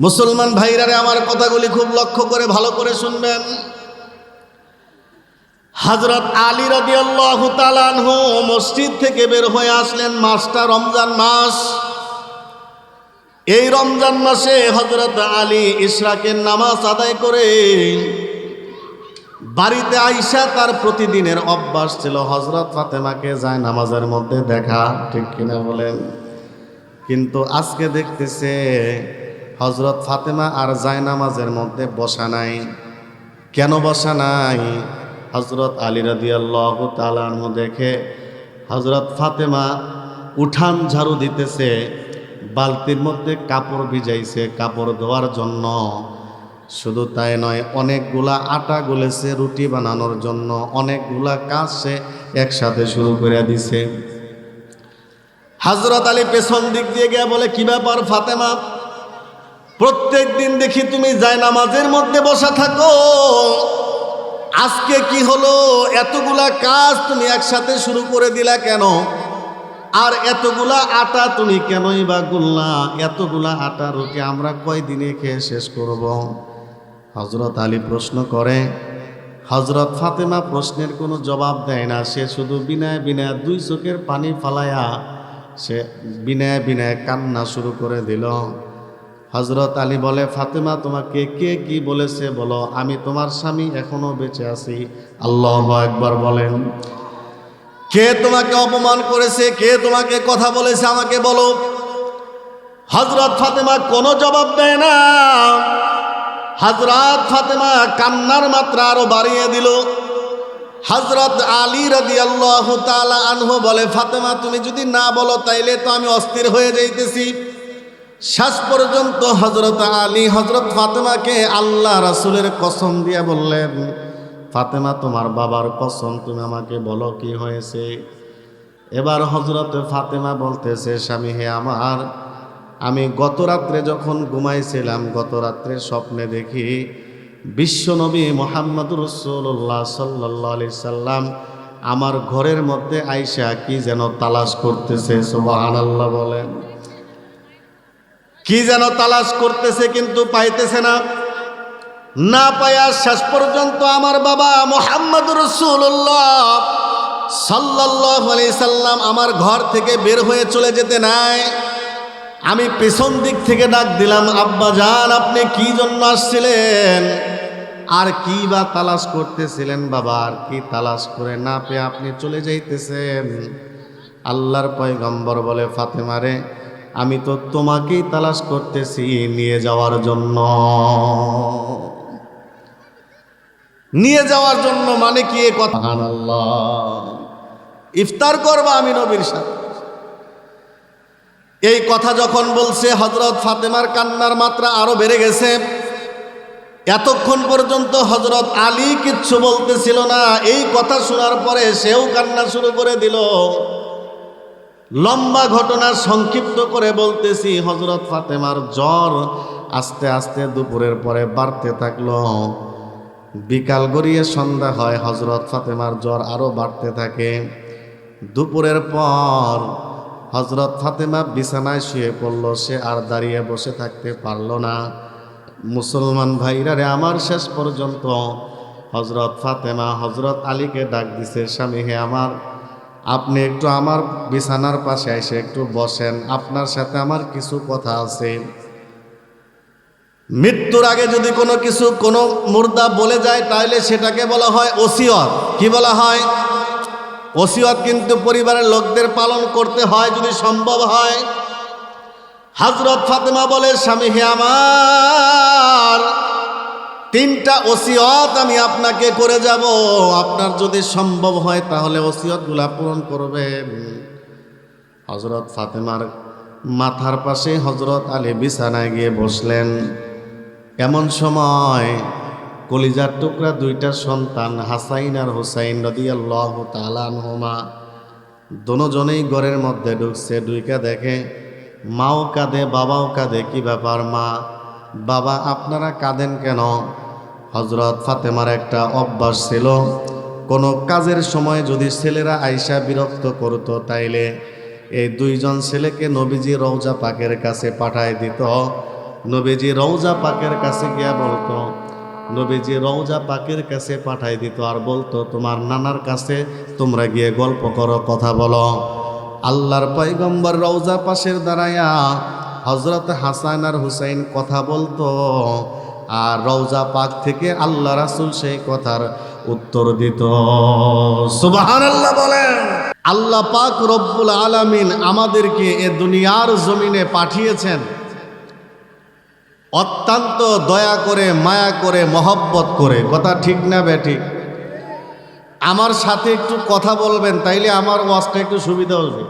মুসলমান ভাইরারে আমার কথাগুলি খুব লক্ষ্য করে ভালো করে শুনবেন। হযরত আলী রাদিয়াল্লাহু তাআলা আনহু মসজিদ থেকে বের হয়ে আসলেন। মাসটা রমজান মাস। এই রমজান মাসে হযরত আলী ইশরাকের নামাজ আদায় করে বাড়িতে আইসা তার প্রতিদিনের অভ্যাস ছিল হযরত ফাতেমাকে যায় নামাজের মধ্যে দেখা, ঠিক কিনা বলেন? কিন্তু আজকে দেখতেছে হযরত ফাতেমা আর যায় নামাজের মধ্যে বসা নাই। কেন বসা নাই? হযরত আলী রাদিয়াল্লাহু তাআলা আনহু দেখে হযরত ফাতেমা উঠান ঝাড়ু দিতেছে, বালতির মধ্যে কাপড় ভিজাইছে কাপড় ধোয়ার জন্য। শুধু তাই নয়, অনেকগুলা আটা গুলেছে রুটি বানানোর জন্য, অনেকগুলা কাজ সে একসাথে শুরু করে দিছে। হযরত আলী পেছন দিক দিয়ে গিয়ে বলে, কি ব্যাপার ফাতেমা, প্রত্যেক দিন দেখি তুমি যায় নামাজের মধ্যে বসা থাকো, আজকে কি হলো? এতগুলা কাজ তুমি একসাথে শুরু করে দিলা কেন? আর এতগুলা আটা তুমি কেনই বা গুললা? এতগুলা আটা রুটি আমরা কয়দিনে খেয়ে শেষ করব? হযরত আলী প্রশ্ন করে। হযরত ফাতেমা প্রশ্নের কোনো জবাব দেয় না। সে শুধু বিনয় বিনয় দুই চোখের পানি ফালাইয়া সে বিনয় বিনয় কান্না শুরু করে দিল। হযরত আলী বলে, ফাতেমা তোমাকে কে কি বলেছে বলো, আমি তোমার স্বামী এখনো বেঁচে আছি। আল্লাহু আকবার বলেন। কে তোমাকে অপমান করেছে, কে তোমাকে কথা বলেছে আমাকে বলো। হযরত ফাতেমা কোনো জবাব দেয় না। হযরত ফাতেমা কান্নার মাত্রা আরো বাড়িয়ে দিল। হযরত আলী রাদিয়াল্লাহু তাআলা আনহু বলে, ফাতেমা তুমি যদি না বলো তাইলে তো আমি অস্থির হয়ে যাইতেছি। শেষ পর্যন্ত হযরত আলী হযরত ফাতেমাকে আল্লাহ রাসূলের কসম দিয়ে বললেন, ফাতেমা তোমার বাবার কসম, তুমি আমাকে বলো কি হয়েছে। এবার হযরত ফাতেমা বলতেছে, স্বামী হে আমার, আমি গত রাত্রে যখন ঘুমাইছিলাম, গত রাত্রে স্বপ্নে দেখি বিশ্বনবী মুহাম্মদুর রাসূলুল্লাহ সাল্লাল্লাহু আলাইহি সাল্লাম আমার ঘরের মধ্যে আইসা কি যেন তালাশ করতেছে। সুবহানাল্লাহ বলেন। কি যেন তালাশ করতেছে, কিন্তু পাইতেছে না। না পায়া শেষ পর্যন্ত আমার বাবা মুহাম্মদুর রাসূলুল্লাহ সাল্লাল্লাহু আলাইহি সাল্লাম আমার ঘর থেকে বের হয়ে চলে যেতে নাই। আমি পেছন দিক থেকে ডাক দিলাম, আব্বা জান আপনি কি জন্য আসছিলেন? আর কি বা তালাশ করতেছিলেন বাবা? আর কি তালাশ করে না পেয়ে আপনি চলে যাইতেছেন? আল্লাহর পয়গম্বর বলে, ফাতেমারে আমি তো তোমাকেই তালাশ করতেছি নিয়ে যাওয়ার জন্য। নিয়ে যাওয়ার জন্য মানে কি এ কথা? সুবহানাল্লাহ। ইফতার করবা আমি নবীর সাথে। এই কথা যখন বলছে হযরত ফাতেমার কান্নার মাত্রা আরো বেড়ে গেছে। এতক্ষণ পর্যন্ত হযরত আলী কিচ্ছু বলতেছিল না। এই কথা শোনার পরে সেও কান্না শুরু করে দিল। লম্বা ঘটনা সংক্ষিপ্ত করে বলতেছি, হযরত ফাতেমার জ্বর আস্তে আস্তে দুপুরের পরে বাড়তে থাকলো। বিকাল গড়িয়ে সন্ধ্যা হয়, হযরত ফাতেমার জ্বর আরো বাড়তে থাকে। দুপুরের পর হযরত ফাতেমা বিছানায় শুয়ে পড়ল। সে আর দাঁড়িয়ে বসে থাকতে পারল না। মুসলমান ভাইরা রে আমার, শেষ পর্যন্ত হযরত ফাতেমা হযরত আলীকে ডাক দিছে, স্বামী হে আমার, আপনি একটু আমার বিছানার পাশে এসে একটু বসেন, আপনার সাথে আমার কিছু কথা আছে। মৃত্যুর আগে যদি কোনো কিছু কোনো মুর্দা বলে যায় তাহলে সেটাকে বলা হয় ওসিয়ত। কি বলা হয়? ওসিয়ত। কিন্তু পরিবারের লোকদের পালন করতে হয় যদি সম্ভব হয়। হযরত ফাতেমা বলে, স্বামী হে আমার, 3টা ওসিয়ত আমি আপনাকে করে যাব, আপনার যদি সম্ভব হয় তাহলে ওসিয়তগুলা পূরণ করবেন। হযরত ফাতেমার মাথার পাশে হযরত আলী বিছানায় গিয়ে বসলেন। এমন সময় কলিজার টুকরা 2টা সন্তান হাসাইন আর হুসাইন রাদিয়াল্লাহু তাআলা আনহুমা দুজনেই ঘরের মধ্যে ঢুকছে। ঢুকে দেখে মাও কাঁদে, বাবাও কাঁদে। কি ব্যাপার মা, বাবা আপনারা কাঁদেন কেন? হযরত ফাতেমার একটা অভ্যাস ছিল, কোনো কাজের সময় যদি ছেলেরা আইসা বিরক্ত করত তাইলে এই 2জন ছেলেকে নবীজি রওজা পাকের কাছে পাঠায় দিত। নবীজি রওজা পাকের কাছে গিয়া বলতো, নবীজি রওজা পাকের কাছে পাঠাই দিত আর বলতো, তোমার নানার কাছে তোমরা গিয়ে গল্প করো, কথা বলো। আল্লাহর পয়গম্বর রওজা পাশের দাঁড়ায়া হযরত হাসান আর হুসাইন কথা বলতো, আর রওজা পাক থেকে আল্লাহ রাসূল সেই কথার উত্তর দিত। সুবহানাল্লাহ বলেন। আল্লাহ পাক রব্বুল আলামিন আমাদেরকে এ দুনিয়ার জমিনে পাঠিয়েছেন অত্যন্ত দয়া করে, মায়া করে, মহব্বত করে। কথা ঠিক না বেঠিক? আমার সাথে একটু কথা বলবেন, তাইলে আমার ওয়াজটা একটু সুবিধা হবে।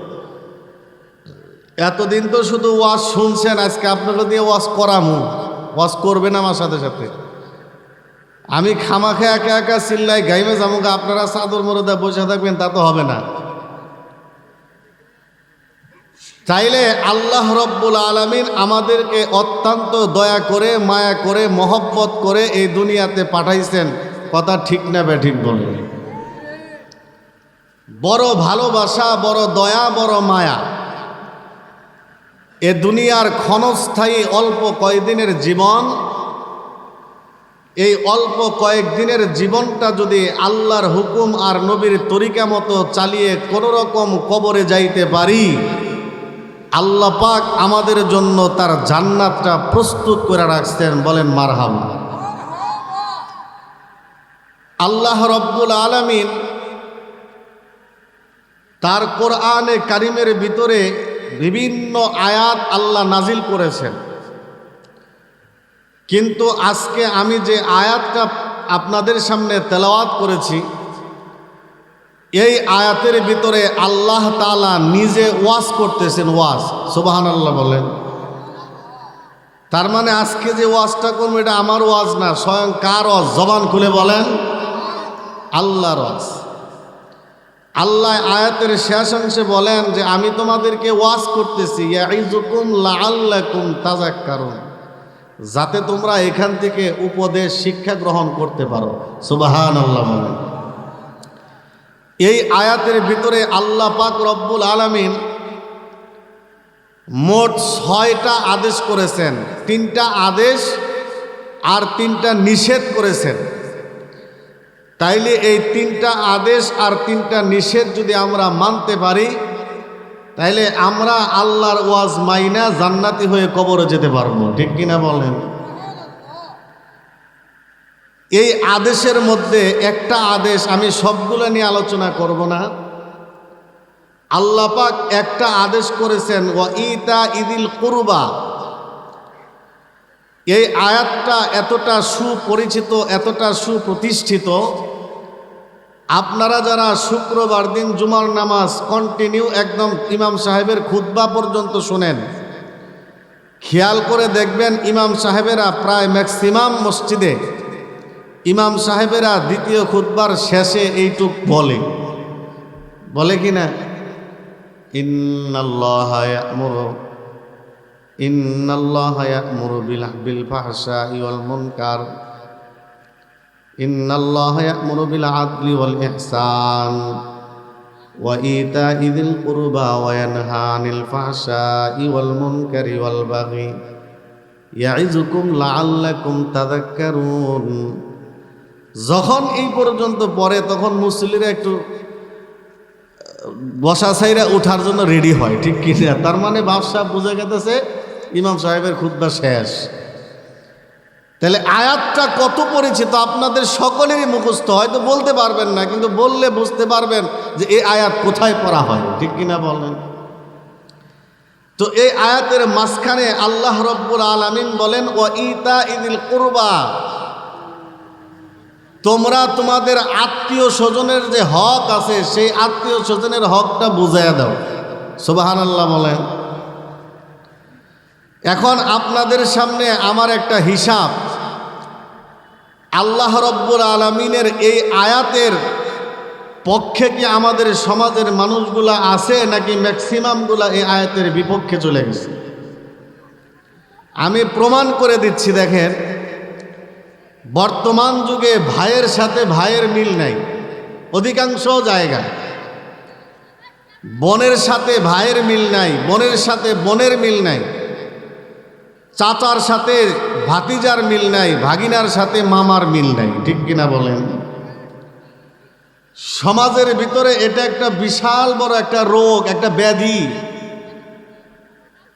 এতদিন তো শুধু ওয়াজ শুনছেন, আজকে আপনাকে দিয়ে ওয়াজ করামু। ওয়াজ করবেন আমার সাথে সাথে। আমি খামাখা একা একা চিল্লাই গাইমে যামুগা, আপনারা চাদর মরদা বসে থাকবেন, তা তো হবে না। চাইলে আল্লাহ রব্বুল আলামিন আমাদেরকে অত্যন্ত দয়া করে, মায়া করে, মহব্বত করে এই দুনিয়াতে পাঠাইছেন। কথা ঠিক না বেঠিক বলেন? বড় ভালোবাসা, বড় দয়া, বড় মায়া। এ দুনিয়ার ক্ষণস্থায়ী অল্প কয়েকদিনের জীবন, এই অল্প কয়েকদিনের জীবনটা যদি আল্লাহর হুকুম আর নবীর তরিকা মতো চালিয়ে কোনো রকম কবরে যাইতে পারি, আল্লাহ পাক আমাদের জন্য তার জান্নাতটা প্রস্তুত করে রাখছেন। বলেন মারহাবা। আল্লাহ রব্বুল আলামিন তার কোরআনে কারিমের ভিতরে বিভিন্ন আয়াত আল্লাহ নাজিল করেছেন, কিন্তু আজকে আমি যে আয়াতটা আপনাদের সামনে তেলাওয়াত করেছি, এই আয়াতের ভিতরে আল্লাহ তাআলা নিজে ওয়াজ করতেছেন। ওয়াজ, সুবহানাল্লাহ বলেন। তার মানে আজকে যে ওয়াজটা করবো এটা আমার ওয়াজ না, স্বয়ং কার ওয়াজ? জবান খুলে বলেন, আল্লাহর ওয়াজ। আল্লাহ আয়াতের শেষ অংশে বলেন যে আমি তোমাদেরকে ওয়াজ করতেছি, ইয়াইযুকুম লাআল্লাকুম তাযাক্কারুন, যাতে তোমরা এখান থেকে উপদেশ শিক্ষা গ্রহণ করতে পারো। সুবহানাল্লাহ বলেন। এই আয়াতের ভিতরে আল্লাহ পাক রব্বুল আলামিন মোট 6টা আদেশ করেছেন, 3টা আদেশ আর 3টা নিষেধ করেছেন। তাইলে এই 3টা আদেশ আর 3টা নিষেধ যদি আমরা মানতে পারি, তাইলে আমরা আল্লাহর ওয়াজ মাইনা জান্নাতি হয়ে কবরে যেতে পারবো। ঠিক কিনা বলেন? এই আদেশের মধ্যে একটা আদেশ, আমি সবগুলো নিয়ে আলোচনা করব না। আল্লাহ পাক একটা আদেশ করেছেন, ওয়া ইতা ইদিল কুরবা। এই আয়াতটা এতটা সুপরিচিত, এতটা সুপ্রতিষ্ঠিত, আপনারা যারা শুক্রবার দিন জুমার নামাজ কন্টিনিউ একদম ইমাম সাহেবের খুতবা পর্যন্ত শোনেন, খেয়াল করে দেখবেন ইমাম সাহেবেরা প্রায় ম্যাক্সিমাম মসজিদে ইমাম সাহেবেরা দ্বিতীয় খুতবার শেষে এইটুক বলে কি না? ইন্নাল্লাহা ইয়া'মুরু বিল ফাহশাই ওয়াল মুনকার, ইন্নাল্লাহা ইয়া'মুরু বিল আদলি ওয়াল ইহসান ওয়া ইতা'i যিল কুরবা ওয়া ইয়ানহা আনিল ফাহশাই ওয়াল মুনকারি ওয়াল বাগি ইয়া'iযুকুম লাআল্লাকুম তাযাক্কারুন। যখন এই পর্যন্ত পড়ে তখন মুসল্লিরা একটু বসা ছাইরা উঠার জন্য রেডি হয়। ঠিক কিনা? তার মানে বাদশাহ বুঝে গেছে ইমাম সাহেবের খুতবা শেষ। তাহলে আয়াতটা কত পরিচিত আপনাদের সকলেরই মুখস্থ, হয়তো বলতে পারবেন না, কিন্তু বললে বুঝতে পারবেন যে এই আয়াত কোথায় পড়া হয়। ঠিক কিনা বলেন? তো এই আয়াতের মাঝখানে আল্লাহ রব্বুল আলামিন বলেন, ওয়া ইতা ইদিল কুরবা, তোমরা তোমাদের আত্মীয় স্বজনের যে হক আছে সেই আত্মীয় স্বজনের হকটা বুঝাইয়া দাও। সুবহানাল্লাহ বলেন। এখন আপনাদের সামনে আমার একটা হিসাব, আল্লাহ রব্বুল আলামিনের এই আয়াতের পক্ষে কি আমাদের সমাজের মানুষগুলা আছে, নাকি ম্যাক্সিমামগুলা এই আয়াতের বিপক্ষে চলে গেছে? আমি প্রমাণ করে দিচ্ছি। দেখেন, বর্তমান যুগে ভাইয়ের সাথে ভাইয়ের মিল নাই অধিকাংশ জায়গায়, বোনের সাথে ভাইয়ের মিল নাই, বোনের সাথে বোনের মিল নাই। চাচার সাথে ভাতিজার মিল নাই, ভাগিনার সাথে মামার মিল নাই, ঠিক কিনা বলেন? সমাজের ভিতরে এটা একটা বিশাল বড় একটা রোগ, একটা ব্যাধি।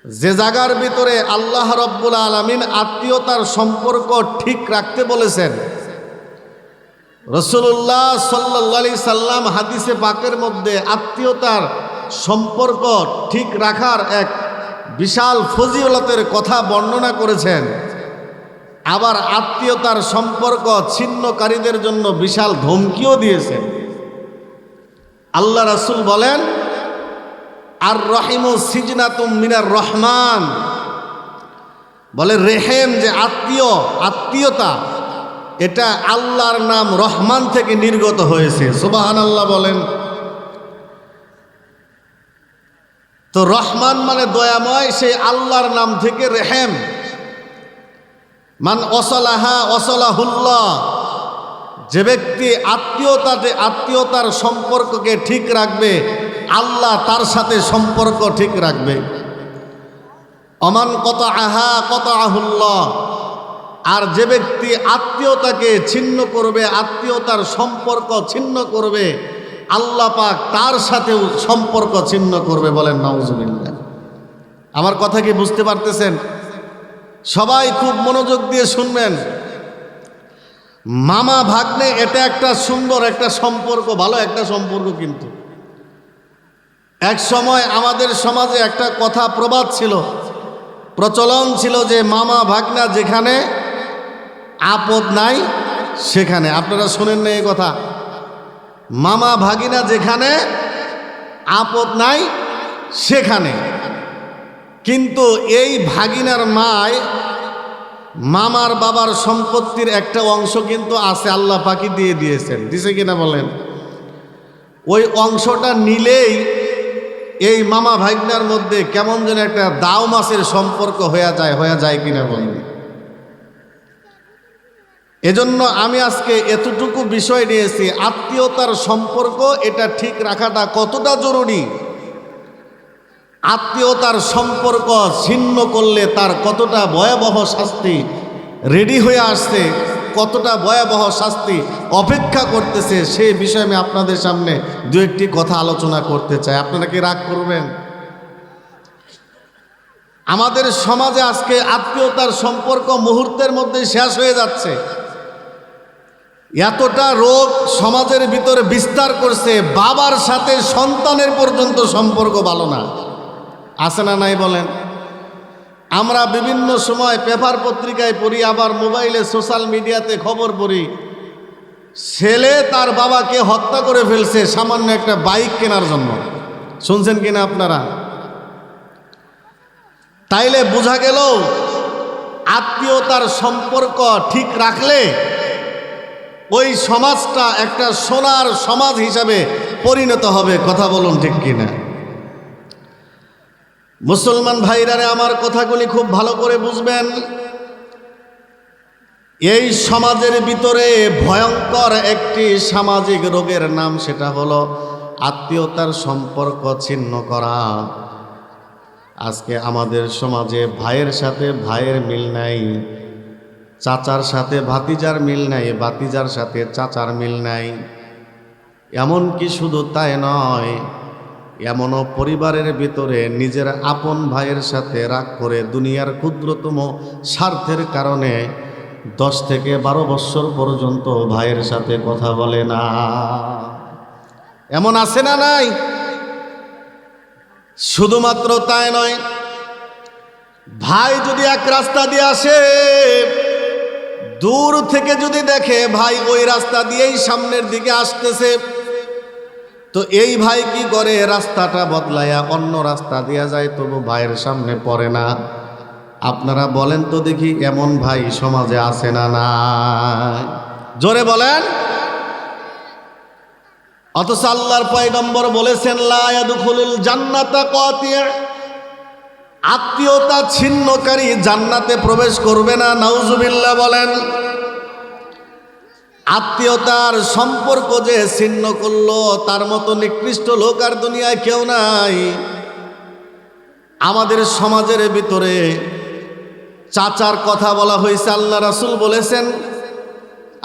যে জায়গার ভিতরে আল্লাহ রব্বুল আলামিন আত্মীয়তার সম্পর্ক ঠিক রাখতে বলেছেন, রাসূলুল্লাহ সাল্লাল্লাহু আলাইহি সাল্লাম হাদিসে পাকের মধ্যে আত্মীয়তার সম্পর্ক ঠিক রাখার এক বিশাল ফজিলতের কথা বর্ণনা করেছেন। আবার আত্মীয়তার সম্পর্ক ছিন্নকারীদের জন্য বিশাল ধমকিও দিয়েছেন। আল্লাহ রাসূল বলেন, আর রহিমু সিজনাতুম মিনার রহমান, বলে রেহেম যে আত্মীয়তা এটা আল্লাহর নাম রহমান থেকে নির্গত হয়েছে। সুবহানাল্লাহ বলেন। তো রহমান মানে দয়াময়, সেই আল্লাহর নাম থেকে রেহেম। মান অসলাহা অসলাহুল্লাহ, যে ব্যক্তি আত্মীয়তার সম্পর্ককে ঠিক রাখবে, আল্লাহ তার সাথে সম্পর্ক ঠিক রাখবে। অমান কতআহা কতআহুল্লাহ, আর যে ব্যক্তি আত্মীয়তাকে ছিন্ন করবে, আত্মীয়তার সম্পর্ক ছিন্ন করবে, আল্লাহ পাক তার সাথেও সম্পর্ক ছিন্ন করবে। বলেন নাউজুবিল্লাহ। আমার কথা কি বুঝতে পারতেছেন? সবাই খুব মনোযোগ দিয়ে শুনবেন। মামা ভাগ্নে এটা একটা সুন্দর একটা সম্পর্ক, ভালো একটা সম্পর্ক। কিন্তু এক সময় আমাদের সমাজে একটা কথা প্রবাদ ছিল, প্রচলন ছিল যে মামা ভাগনা যেখানে আপদ নাই সেখানে। আপনারা শোনেন না এই কথা? মামা ভাগিনা যেখানে আপদ নাই সেখানে। কিন্তু এই ভাগিনার মায় মামার বাবার সম্পত্তির একটা অংশ কিন্তু আছে, আল্লাহ পাকি দিয়ে দিয়েছেন। দিছে কিনা বলেন? ওই অংশটা নিলেই এই মামা ভাগনার মধ্যে কেমন যেন একটা দাও মাছের সম্পর্ক হয়ে যায় কিনা বলেন? এজন্য আমি আজকে এতটুকু বিষয় নিয়েছি, আত্মীয়তার সম্পর্ক এটা ঠিক রাখাটা কতটা জরুরি। আত্মীয়তার সম্পর্ক ছিন্ন করলে তার কতটা ভয়াবহ শাস্তি রেডি হয়ে আসছে, কতটা ভয়াবহ শাস্তি অপেক্ষা করতেছে, সেই বিষয়ে আমি আপনাদের সামনে দু একটি কথা আলোচনা করতে চাই। আপনারা কি রাগ করবেন? আমাদের সমাজে আজকে আত্মীয়তার সম্পর্ক মুহূর্তের মধ্যে শেষ হয়ে যাচ্ছে। এতটা রোগ সমাজের ভিতরে বিস্তার করছে, বাবার সাথে সন্তানের পর্যন্ত সম্পর্ক ভালো না। আছে না নাই বলেন? আমরা বিভিন্ন সময় পেপার পত্রিকায় পড়ি, আবার মোবাইলে সোশ্যাল মিডিয়াতে খবর পড়ি, ছেলে তার বাবাকে হত্যা করে ফেলছে সামান্য একটা বাইক কেনার জন্য। শুনছেন কিনা আপনারা? তাইলে বোঝা গেল আত্মীয়তার সম্পর্ক ঠিক রাখলে ওই সমাজটা একটা সোনার সমাজ হিসাবে পরিণত হবে। কথা বলুন ঠিক কিনা? মুসলমান ভাইরারে আমার কথাগুলি খুব ভালো করে বুঝবেন। এই সমাজের ভিতরে ভয়ঙ্কর একটি সামাজিক রোগের নাম, সেটা হলো আত্মীয়তার সম্পর্ক ছিন্ন করা। আজকে আমাদের সমাজে ভাইয়ের সাথে ভাইয়ের মিল নাই, চাচার সাথে ভাতিজার মিল নাই, ভাতিজার সাথে চাচার মিল নাই। এমনকি শুধু তাই নয়, এমনও পরিবারের ভিতরে নিজের আপন ভাইয়ের সাথে রাগ করে দুনিয়ার ক্ষুদ্রতম স্বার্থের কারণে 10 থেকে 12 বছর পর্যন্ত ভাইয়ের সাথে কথা বলে না। এমন আছে না নাই? শুধুমাত্র তাই নয়, ভাই যদি এক রাস্তা দিয়ে আসে, দূর থেকে যদি দেখে ভাই ওই রাস্তা দিয়েই সামনের দিকে আসতেছে, তো এই ভাই কি করে, রাস্তাটা বদলায়া অন্য রাস্তা দেয়া যায়, তবু ভাইয়ের সামনে পড়ে না। আপনারা বলেন তো দেখি, এমন ভাই সমাজে আছে না নাই? জোরে বলেন। অথচ আল্লাহর পয়গম্বর বলেছেন, লা ইয়াদখুলুল জান্নাতা কাতি', আত্মীয়তা ছিন্নকারী জান্নাতে প্রবেশ করবে না। নাউজুবিল্লাহ বলেন। আত্মীয়তার সম্পর্ক যে ছিন্ন করলো, তার মতো নিকৃষ্ট লোক আর দুনিয়ায় কেউ নাই। আমাদের সমাজের ভিতরে চাচার কথা বলা হয়েছে। আল্লাহ রাসূল বলেছেন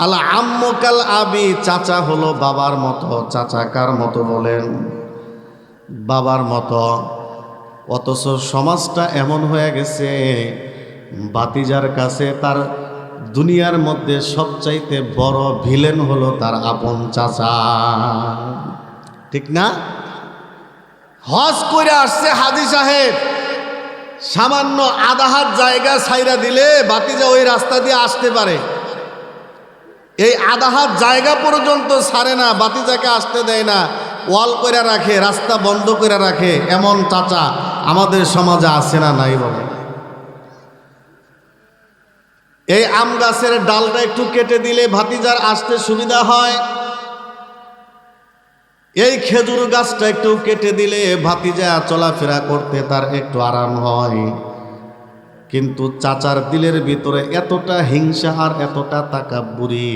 আল আম্মু কাল আবি, চাচা হলো বাবার মতো। চাচা কার মতো বলেন? বাবার মতো। অথচ সমাজটা এমন হয়ে গেছে, ভাতিজার কাছে তার দুনিয়ার মধ্যে সবচাইতে বড় ভিলেন হলো তার আপন চাচা। ঠিক না? হজ করে আসছে হাজী সাহেব, সামান্য আধা হাত জায়গা ছাইরা দিলে ভাতিজা ওই রাস্তা দিয়ে আসতে পারে। এই আধা হাত জায়গা পর্যন্ত ছাড়ে না, ভাতিজাকে আসতে দেয় না, ওয়াল করে রাখে, রাস্তা বন্ধ করে রাখে। এমন চাচা আমাদের সমাজে আছে না নাই বলে? এই আম গাছের ডালটা একটু কেটে দিলে ভাতিজার আসতে সুবিধা হয়, এই খেজুর গাছটা একটু কেটে দিলে ভাতিজা চলাফেরা করতে তার একটু আরাম হয়। কিন্তু চাচার দিলের ভিতরে এতটা হিংসা আর এতটা তাকাব্বুরি,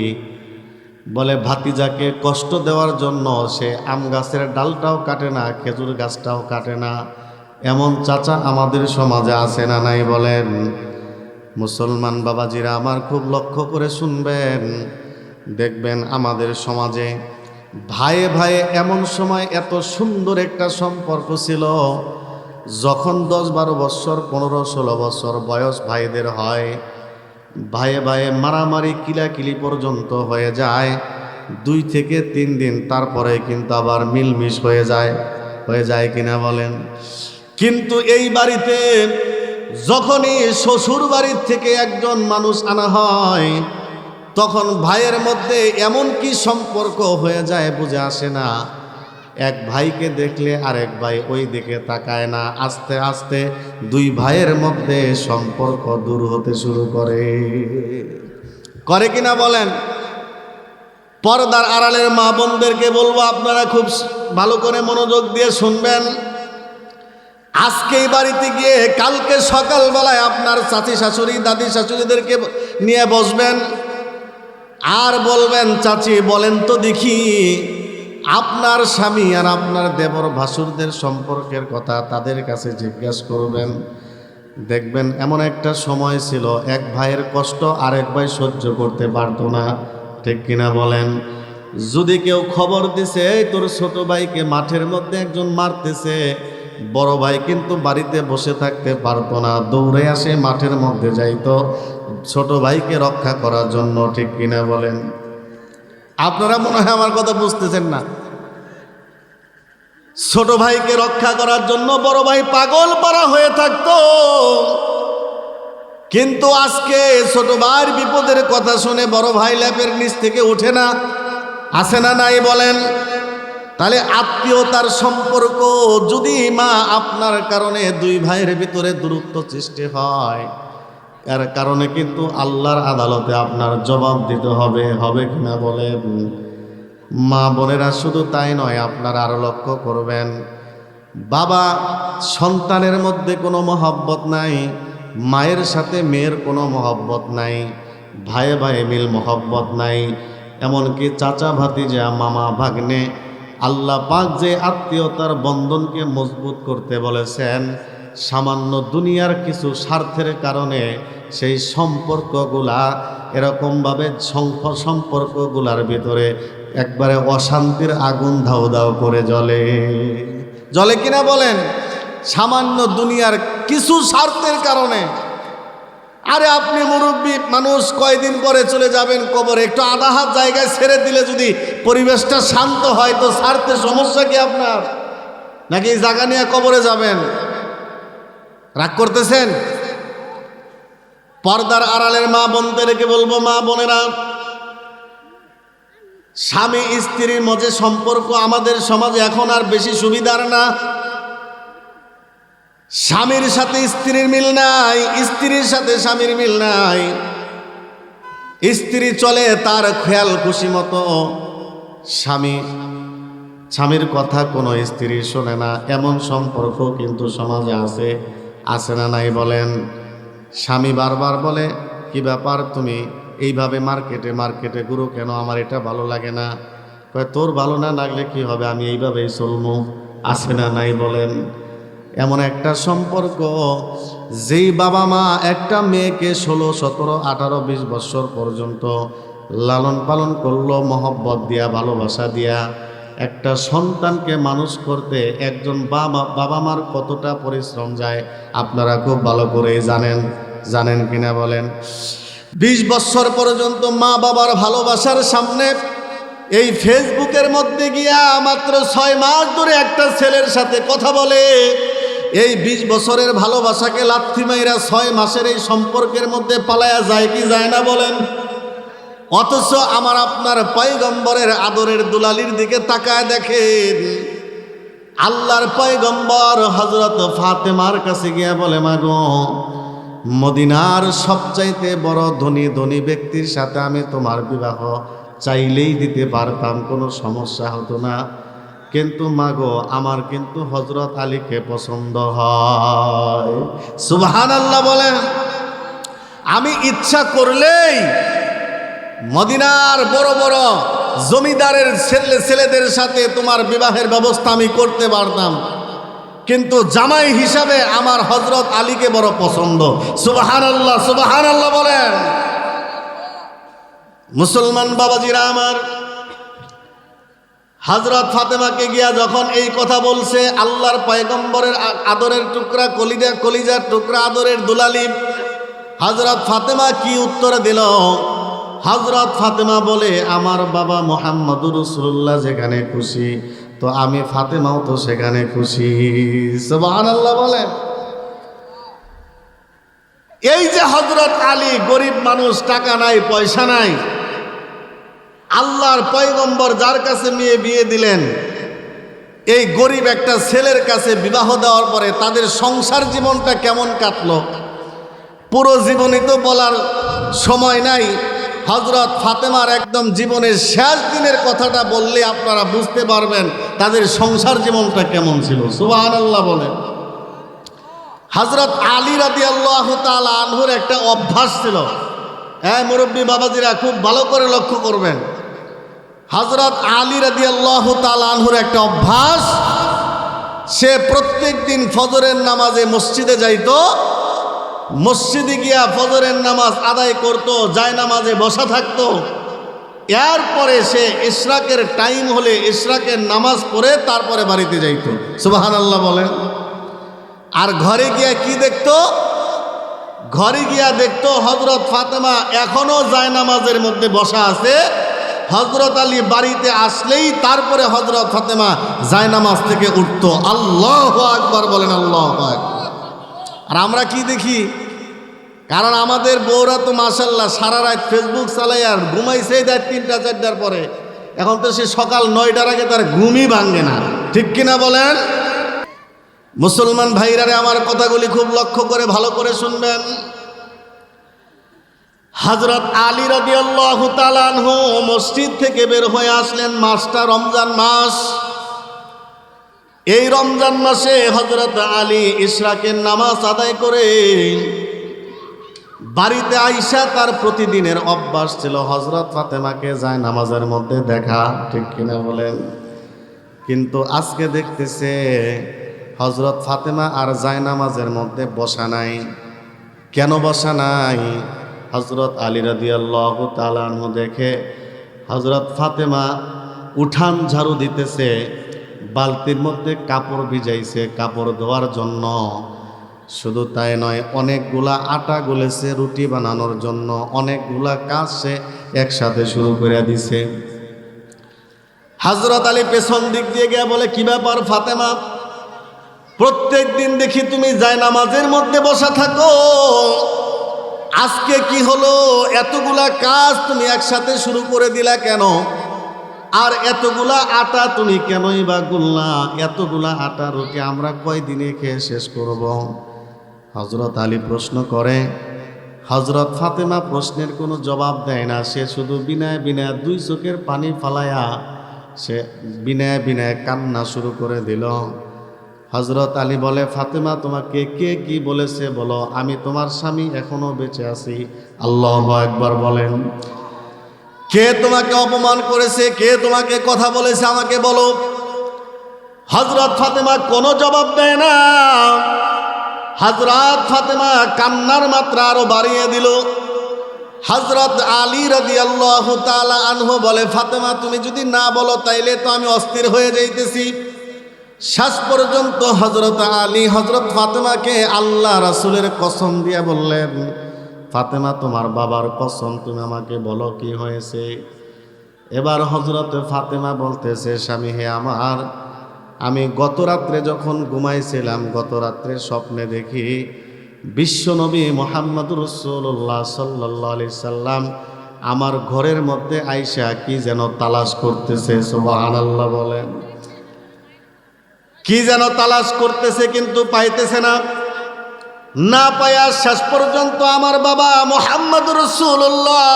বলে ভাতিজাকে কষ্ট দেওয়ার জন্য সে আম গাছের ডালটাও কাটে না, খেজুর গাছটাও কাটে না। এমন চাচা আমাদের সমাজে আছে না নাই বলেন? মুসলমান বাবাজিরা আমার, খুব লক্ষ্য করে শুনবেন, দেখবেন আমাদের সমাজে ভাইয়ে ভাইয়ে এমন সময় এত সুন্দর একটা সম্পর্ক ছিল, যখন 10-12 বছর 15-16 বছর বয়স ভাইদের হয়, ভাইয়ে ভাইয়ে মারামারি কিলাকিলি পর্যন্ত হয়ে যায়, 2 থেকে 3 দিন তারপরে কিন্তু আবার মিলমিশ হয়ে যায় কিনা বলেন? কিন্তু এই বাড়িতে যখনই শ্বশুর বাড়ির থেকে একজন মানুষ আনা হয়, তখন ভাইয়ের মধ্যে এমন কি সম্পর্ক হয়ে যায় বুঝে আসে না। এক ভাইকে দেখলে আরেক ভাই ওই দিকে তাকায় না, আস্তে আস্তে 2 ভাইয়ের মধ্যে সম্পর্ক দূর হতে শুরু করে কিনা বলেন? পর্দার আড়ালের মা বোনদেরকে বলবো, আপনারা খুব ভালো করে মনোযোগ দিয়ে শুনবেন। আজকেই বাড়িতে গিয়ে কালকে সকালবেলায় আপনার চাচি শাশুড়ি দাদি শাশুড়িদেরকে নিয়ে বসবেন আর বলবেন, চাচি বলেন তো দেখি আপনার স্বামী আর আপনার দেবর ভাসুরদের সম্পর্কের কথা তাদের কাছে জিজ্ঞাসা করবেন। দেখবেন এমন একটা সময় ছিল, এক ভাইয়ের কষ্ট আরেক ভাই সহ্য করতে পারতো না। ঠিক কিনা বলেন? যদি কেউ খবর দিছে তোর ছোট ভাইকে মাঠের মধ্যে একজন মারতেছে, বড় ভাই কিন্তু বাড়িতে বসে থাকতে পারতো না, দৌড়ে আসে মাঠের মধ্যে যাইতো ছোট ভাইকে রক্ষা করার জন্য। ঠিক কিনা বলেন? আপনারা মনে হয় আমার কথা বুঝতেছেন না। ছোট ভাইকে রক্ষা করার জন্য বড় ভাই পাগল পারা হয়ে থাকতো। কিন্তু আজকে ছোট ভাইয়ের বিপদের কথা শুনে বড় ভাই ল্যাপের নিচ থেকে ওঠে না, আসে না নাই বলেন? তাহলে আত্মীয়তার সম্পর্ক যদি মা আপনার কারণে 2 ভাইয়ের ভিতরে দূরত্ব সৃষ্টি হয়, এর কারণে কিন্তু আল্লাহর আদালতে আপনার জবাব দিতে হবে কিনা বলেন? মা বোনেরা শুধু তাই নয়, আপনারা আরো লক্ষ্য করবেন, বাবা সন্তানের মধ্যে কোনো মহব্বত নাই, মায়ের সাথে মেয়ের কোনো মহব্বত নাই, ভাইয়ে ভাইয়ে মিল মহব্বত নাই, এমনকি চাচা ভাতিজা মামা ভাগ্নে, আল্লাহ পাক যে আত্মীয়তার বন্ধনকে মজবুত করতে বলেছেন, সামান্য দুনিয়ার কিছু স্বার্থের কারণে সেই সম্পর্কগুলা এরকমভাবে সম্পর্কগুলার ভিতরে একবারে অশান্তির আগুন ধাউ ধাউ করে জ্বলে কিনা বলেন? সামান্য দুনিয়ার কিছু স্বার্থের কারণে। আরে আপনি মুরব্বী মানুষ, কয়দিন পরে চলে যাবেন কবরে, একটু আধা হাত জায়গায় ছেড়ে দিলে যদি পরিবেশটা শান্ত হয়, তো স্বার্থের সমস্যা কি আপনার? নাকি এই জায়গা নিয়ে কবরে যাবেন? রাগ করতেছেন? পর্দার আড়ালের মা বোনদেরকে বলবো, মা বোনেরা, স্বামী স্ত্রীর মধ্যে সম্পর্ক আমাদের সমাজে এখন আর বেশি সুবিধার না। স্বামীর সাথে স্ত্রীর মিল নাই, স্ত্রীর সাথে স্বামীর মিল নাই। স্ত্রী চলে তার খেয়াল খুশি মতো, স্বামীর কথা কোনো স্ত্রী শোনে না। এমন সম্পর্ক কিন্তু সমাজে আছে না নাই বলেন? স্বামী বারবার বলে, কি ব্যাপার তুমি এইভাবে মার্কেটে ঘুরো কেন? আমার এটা ভালো লাগে না। কয়, তোর ভালো না লাগলে কি হবে, আমি এইভাবেই চলবো। আছে না নাই বলেন? এমন একটা সম্পর্ক যেই বাবা মা একটা মেয়েকে 16, 17, 18, 20 বছর পর্যন্ত লালন পালন করলো, মহব্বত দিয়া, ভালোবাসা দিয়া, একটা সন্তানকে মানুষ করতে একজন বাবা মার কতটা পরিশ্রম যায় আপনারা খুব ভালো করেই জানেন কিনা বলেন। 20 বছর পর্যন্ত মা বাবার ভালোবাসার সামনে এই ফেসবুকের মধ্যে গিয়া মাত্র 6 মাস ধরে একটা ছেলের সাথে কথা বলে, এই 20 বছরের ভালোবাসাকে লাথি মাইরা 6 মাসের এই সম্পর্কের মধ্যে পালায়া যায় কি যায় না বলেন। অথচ আমার আপনার পয়গম্বরের আদরের দুলালির দিকে তাকায় দেখেন, আল্লাহর পয়গম্বর হযরত ফাতেমার কাছে গিয়া বলে, মা গো, মদিনার সবচাইতে বড় ধনী ব্যক্তির সাথে আমি তোমার বিবাহ চাইলেই দিতে পারতাম, কোনো সমস্যা হতো না, কিন্তু মা গো, আমার কিন্তু হযরত আলীকে পছন্দ হয়। সুবহানাল্লাহ বলেন। আমি ইচ্ছা করলেই মদিনার বড় বড় জমিদারের ছেলেদের সাথে তোমার বিবাহের ব্যবস্থা আমি করতে পারতাম, কিন্তু জামাই হিসাবে আমার হযরত আলীকে বড় পছন্দ। সুবহানাল্লাহ, সুবহানাল্লাহ বলেন। মুসলমান বাবাজিরা আমার, হযরত ফাতেমাকে গিয়া যখন এই কথা বলছে, আল্লাহর পয়গম্বরের আদরের টুকরা, কলিজার টুকরা, আদরের দুলালি, হযরত ফাতেমা কি উত্তর দিল? হযরত ফাতেমা বলে, আমার বাবা মুহাম্মদুর রাসূলুল্লাহ যেখানে খুশি, তো আমি ফাতেমাও তো সেখানে খুশি। সুবহানাল্লাহ বলে। এই যে হযরত আলী গরিব মানুষ, টাকা নাই, পয়সা নাই, আল্লাহর পয়গম্বর যার কাছে মেয়ে বিয়ে দিলেন, এই গরিব একটা ছেলের কাছে বিবাহ দেওয়ার পরে তাদের সংসার জীবনটা কেমন কাটলো পুরো জীবনই তো বলার সময় নাই। হযরত ফাতেমার একদম জীবনের শেষ দিনের কথাটা বললে আপনারা বুঝতে পারবেন তাদের সংসার জীবনটা কেমন ছিল। সুবহানাল্লাহ বলেন। হযরত আলী রাদিয়াল্লাহু তাআলা আনহুর একটা অভ্যাস ছিল, মুরব্বী বাবাজিরা খুব ভালো করে লক্ষ্য করবেন। হযরত আলী রাদিয়াল্লাহু তাআলা আনহুর একটা অভ্যাস, সে প্রত্যেক দিন ফজরের নামাজে মসজিদে যাইতো, মসজিদে গিয়া ফজরের নামাজ আদায় করত, জায়নামাজে বসা থাকতো, এরপরে সে ইশরাকের টাইম হলে ইশরাকের নামাজ পড়ে তারপরে বাড়িতে যাইতো। সুবহানাল্লাহ বলেন। আর ঘরে গিয়া কি দেখতো? ঘরে গিয়া দেখতো হযরত ফাতেমা এখনো জায়নামাজের মধ্যে বসা আছে। হযরত আলী বাড়িতে আসলেই তারপরে হযরত ফাতেমা জায়নামাজ থেকে উঠতো। আল্লাহু আকবার বলেন, আল্লাহু আকবার। আর আমরা কি দেখি? কারণ আমাদের বউরা তো মাশাআল্লাহ সারা রাত ফেসবুক চালাই আর ঘুমাইছেই দেয় 3টা 4টার পরে। এখন তো সে সকাল 9টার আগে তার ঘুমই ভাঙে না, ঠিক কিনা বলেন? মুসলমান ভাইরারে আমার কথাগুলি খুব লক্ষ্য করে ভালো করে শুনবেন। হযরত আলী রাদিয়াল্লাহু তাআলা আনহু মসজিদ থেকে বের হয়ে আসলেন, মাসটা রমজান মাস। এই রমজান মাসে হযরত আলী ইশরাকের নামাজ আদায় করে বাড়িতে আইসা তার প্রতিদিনের অভ্যাস ছিল হযরত ফাতেমাকে যায় নামাজের মধ্যে দেখা, ঠিক কিনা বলেন? কিন্তু আজকে দেখতেছে হযরত ফাতেমা আর যায় নামাজের মধ্যে বসা নাই। কেন বসা নাই? হযরত আলী রাদিয়াল্লাহু তাআলা আনহু দেখে হযরত ফাতেমা উঠান ঝাড়ু দিতেছে, বালতির মধ্যে কাপড় ভিজাইছে কাপড় ধোয়ার জন্য। শুধু তাই নয়, অনেকগুলা আটা গুলেছে রুটি বানানোর জন্য, অনেকগুলা কাজ সে একসাথে শুরু করে দিছে। হযরত আলী পেছন দিক দিয়ে গিয়ে বলে, কি ব্যাপার ফাতেমা, প্রত্যেক দিন দেখি তুমি জায়নামাজের মধ্যে বসা থাকো, আজকে কি হলো? এতগুলা কাজ তুমি একসাথে শুরু করে দিলা কেন? আর এতগুলা আটা তুমি কেনই বা গুললা? এতগুলা আটা রুটি আমরা কয়দিনে খেয়ে শেষ করব? হযরত আলী প্রশ্ন করে। হযরত ফাতেমা প্রশ্নের কোনো জবাব দেয় না, সে শুধু বিনয় বিনয় 2 চোখের পানি ফালায়া সে বিনয় বিনয় কান্না শুরু করে দিল। হযরত আলী বলে, ফাতেমা তোমাকে কে কি বলেছে বলো, আমি তোমার স্বামী এখনো বেঁচে আছি। আল্লাহু আকবার বলেন। কে তোমাকে অপমান করেছে, কে তোমাকে কথা বলেছে আমাকে বলো। হযরত ফাতেমা কোনো জবাব দেয় না। হযরত ফাতেমা কান্নার মাত্রা আরো বাড়িয়ে দিল। হযরত আলী রাদিয়াল্লাহু তাআলা আনহু বলে, ফাতেমা তুমি যদি না বলো তাইলে তো আমি অস্থির হয়ে যাইতেছি। শেষ পর্যন্ত হযরত আলী হযরত ফাতেমাকে আল্লাহ রাসূলের কসম দিয়ে বললেন, ফাতেমা তোমার বাবার কসম, তুমি আমাকে বলো কি হয়েছে। এবার হযরত ফাতেমা বলতেছে, স্বামী হে আমার, আমি গত রাত্রে যখন ঘুমাইছিলাম, গত রাত্রে স্বপ্নে দেখি বিশ্বনবী মুহাম্মদুর রাসূলুল্লাহ সাল্লাল্লাহু আলাইহি সাল্লাম আমার ঘরের মধ্যে আইসা কি যেন তালাশ করতেছে। সুবহানাল্লাহ বলেন। কি যেন তালাশ করতেছে কিন্তু পাইতেছে না। না পায়া শেষ পর্যন্ত আমার বাবা মুহাম্মদুর রাসূলুল্লাহ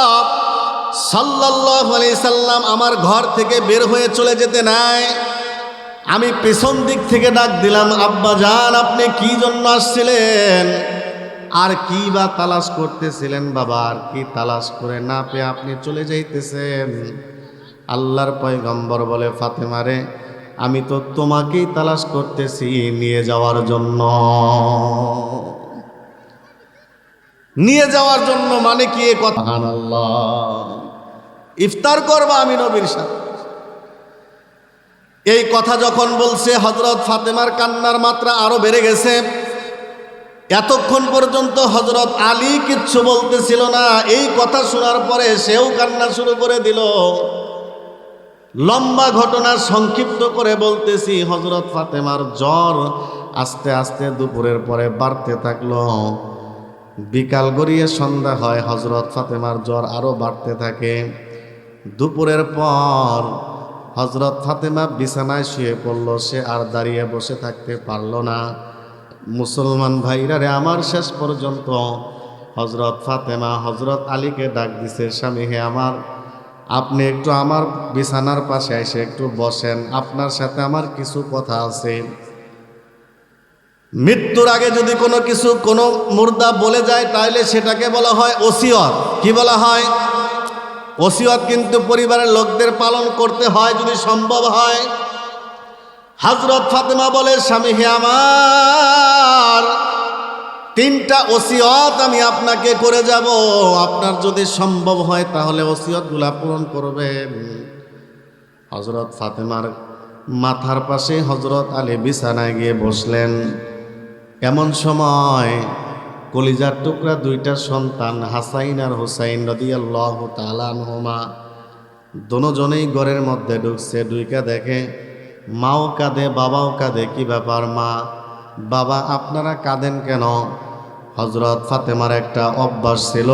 সাল্লাল্লাহু আলাইহি সাল্লাম আমার ঘর থেকে বের হয়ে চলে যেতে নাই। আমি পেছন দিক থেকে ডাক দিলাম, আব্বা জান আপনি কি জন্য আসছিলেন, আর কি বা তালাশ করতেছিলেন বাবা, আর কি তালাশ করে না পেয়ে আপনি চলে যাইতেছেন। আল্লাহর পয়গম্বর বলে, ফাতেমা রে, আমি তো তোমাকেই তালাশ করতেছি নিয়ে যাওয়ার জন্য। নিয়ে যাওয়ার জন্য মানে কি এ কথা? সুবহানাল্লাহ। ইফতার করবা আমি নবীর সাথে। এই কথা যখন বলছে হযরত ফাতেমার কান্নার মাত্রা আরো বেড়ে গেছে। এতক্ষণ পর্যন্ত হযরত আলী কিচ্ছু বলতেছিল না, এই কথা শোনার পরে সেও কান্না শুরু করে দিল। লম্বা ঘটনা সংক্ষিপ্ত করে বলতেছি, হযরত ফাতেমার জ্বর আস্তে আস্তে দুপুরের পরে বাড়তে থাকলো। বিকাল গড়িয়ে সন্ধ্যা হয়, হযরত ফাতেমার জ্বর আরো বাড়তে থাকে। দুপুরের পর হযরত ফাতেমা বিছানায় শুয়ে পড়ল, সে আর দাঁড়িয়ে বসে থাকতে পারল না। মুসলমান ভাইরা রে আমার, শেষ পর্যন্ত হযরত ফাতেমা হযরত আলীকে ডাক দিছে, স্বামী হে আমার, আপনি একটু আমার বিছানার পাশে এসে একটু বসেন, আপনার সাথে আমার কিছু কথা আছে। মৃত্যুর আগে যদি কোনো কিছু কোনো মুর্দা বলে যায় তাহলে সেটাকে বলা হয় ওসিয়ত। কি বলা হয়? ওসিয়ত কিন্তু পরিবারের লোকদের পালন করতে হয় যদি সম্ভব হয়। হযরত ফাতেমা বলে, স্বামী হে আমার, 3টা ওসিয়ত আমি আপনাকে করে যাব, আপনার যদি সম্ভব হয় তাহলে ওসিয়তগুলা পূরণ করবেন। হযরত ফাতেমার মাথার পাশে হযরত আলী বিছানায় গিয়ে বসলেন। এমন সময় কলিজার টুকরা 2টা সন্তান হাসাইন আর হুসাইন রাদিয়াল্লাহু তাআলা আনহুমা দুজনেই ঘরের মধ্যে ঢুকছে। ঢুইকা দেখে মাও কাঁদে, বাবাও কাঁদে। কি ব্যাপার মা, বাবা আপনারা কাঁদেন কেন? হযরত ফাতেমার একটা অভ্যাস ছিল,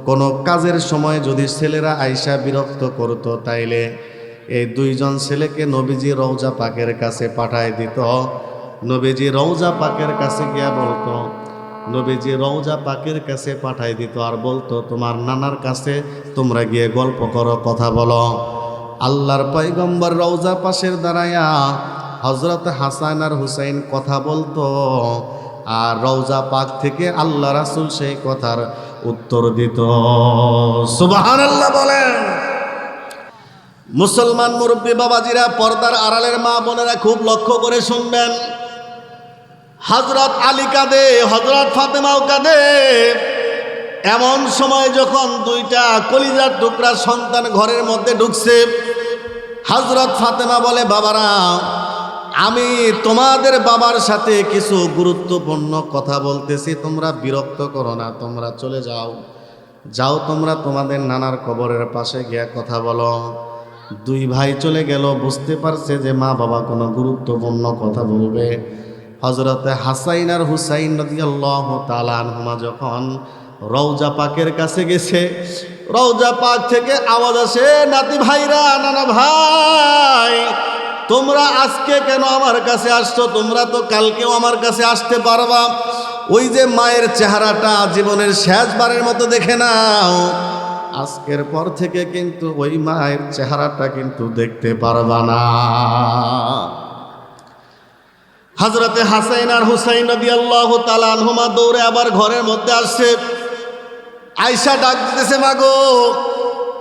কোনো কাজের সময় যদি ছেলেরা আইসা বিরক্ত করতো তাইলে এই 2জন ছেলেকে নবীজি রওজা পাকের কাছে পাঠায় দিত। নবীজি রওজা পাকের কাছে গিয়া বলতো, নবীজি রওজা পাকের কাছে পাঠায় দিত আর বলতো, তোমার নানার কাছে তোমরা গিয়ে গল্প করো, কথা বলো। আল্লাহর পয়গম্বর রওজা পাশের দাঁড়ায়া হযরত হাসান আর হুসাইন কথা বলতো, আর রওজা পাক থেকে আল্লাহ রাসূল সেই কথার উত্তর দিত। সুবহানাল্লাহ বলেন। মুসলমান মুরব্বী বাবাজিরা, পর্দার আড়ালের মা বোনেরা খুব লক্ষ্য করে শুনবেন। হযরত আলী কাঁদে, হযরত ফাতেমাও কাঁদে। এমন সময় যখন 2টা কলিজার টুকরা সন্তান ঘরের মধ্যে ঢুকছে, হযরত ফাতেমা বলে, বাবারা আমি তোমাদের বাবার সাথে কিছু গুরুত্বপূর্ণ কথা বলতেছি, তোমরা বিরক্ত করো না, তোমরা চলে যাও। যাও তোমরা তোমাদের নানার কবরের পাশে গিয়া কথা বলো। 2 ভাই চলে গেল, বুঝতে পারছে যে মা বাবা কোনো গুরুত্বপূর্ণ কথা বলবে। হযরতে হাসাইন আর হুসাইন রাদিয়াল্লাহু তাআলা আনহুমা যখন রওজা পাকের কাছে গেছে, রওজা পাক থেকে আওয়াজ আসে, নাতি ভাইরা, নানা ভাই তোমরা আজকে কেন আমার কাছে আসছো? তোমরা তো কালকেও আমার কাছে আসতে পারবা। ওই যে মায়ের চেহারাটা জীবনের শেষবারের মতো দেখে নাও, আজকের পর থেকে কিন্তু ওই মায়ের চেহারাটা কিন্তু দেখতে পারবা না। হযরতে হাসাইন আর হুসাইন রাদিয়াল্লাহু তাআলা আনহুমা দৌড়ে আবার ঘরের মধ্যে আসছে। আয়েশা ডাক দিতেছে, মাগো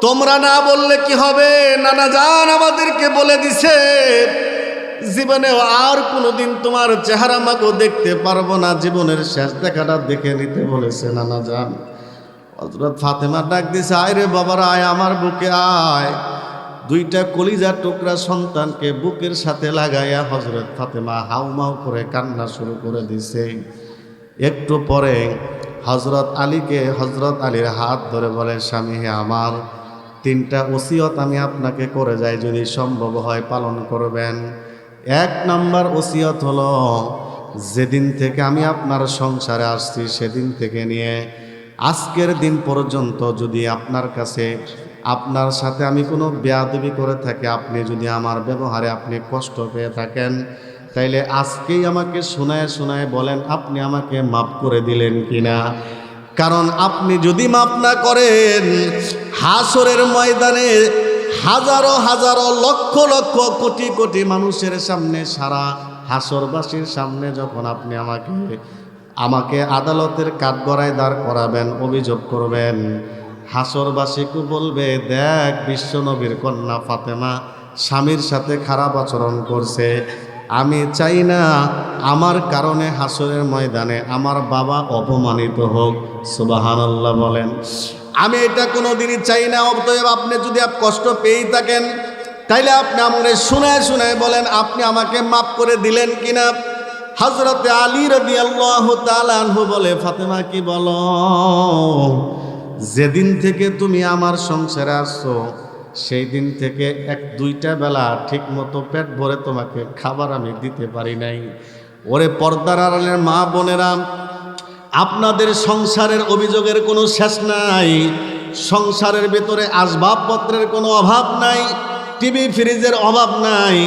তোমরা না বললে কি হবে, নানা জান আমাদেরকে বলে দিছে জীবনেও আর কোনোদিন তোমার চেহারা মাকেও দেখতে পারবো না, জীবনের শেষ দেখাটা দেখে নিতে বলেছে নানা যান। হযরত ফাতেমা ডাক দিছে, আয় রে বাবারা আয়, আমার বুকে আয়। দুইটা কলিজার টুকরা সন্তানকে বুকের সাথে লাগাইয়া হযরত ফাতেমা হাউমাউ করে কান্না শুরু করে দিছে। একটু পরে হযরত আলীর হাত ধরে বলে, স্বামী হে আমার, 3টা ওসিয়ত আমি আপনাকে করে যাই, যদি সম্ভব হয় পালন করবেন। 1 নম্বর ওসিয়ত হলো, যেদিন থেকে আমি আপনার সংসারে আসছি সেদিন থেকে নিয়ে আজকের দিন পর্যন্ত যদি আপনার সাথে আমি কোনো বেয়াদবি করে থাকি, আপনি যদি আমার ব্যবহারে আপনি কষ্ট পেয়ে থাকেন, তাইলে আজকেই আমাকে শোনায় বলেন আপনি আমাকে মাফ করে দিলেন কিনা। কারণ আপনি যদি মাফ না করেন, হাসরের ময়দানে হাজারো হাজারো লক্ষ লক্ষ কোটি কোটি মানুষের সামনে, সারা হাসরবাসীর সামনে যখন আপনি আমাকে আদালতের কাঠগড়ায় দাঁড় করাবেন, অভিযোগ করবেন, হাসরবাসীকে বলবে, দেখ বিশ্বনবীর কন্যা ফাতেমা স্বামীর সাথে খারাপ আচরণ করছে। আমি চাই না আমার কারণে হাসরের ময়দানে আমার বাবা অপমানিত হোক। সুবহানাল্লাহ বলেন। আমি এটা কোনোদিনই চাই না। অতএব আপনি যদি কষ্ট পেয়েই থাকেন, তাইলে আপনি আমাকে শোনায় বলেন আপনি আমাকে মাফ করে দিলেন কিনা। হযরতে আলী রাদিয়াল্লাহু তাআলা আনহু বলে, ফাতেমা কি বলো, যেদিন থেকে তুমি আমার সংসারে আসছো সেই দিন থেকে 1-2টা বেলা ঠিক মতো পেট ভরে তোমাকে খাবার আমি দিতে পারি নাই। ওরে পর্দার আড়ালের মা বোনেরা, আপনাদের সংসারের অভিযোগের কোনো শেষ নাই। সংসারের ভেতরে আসবাবপত্রের কোনো অভাব নাই, টিভি ফ্রিজের অভাব নাই,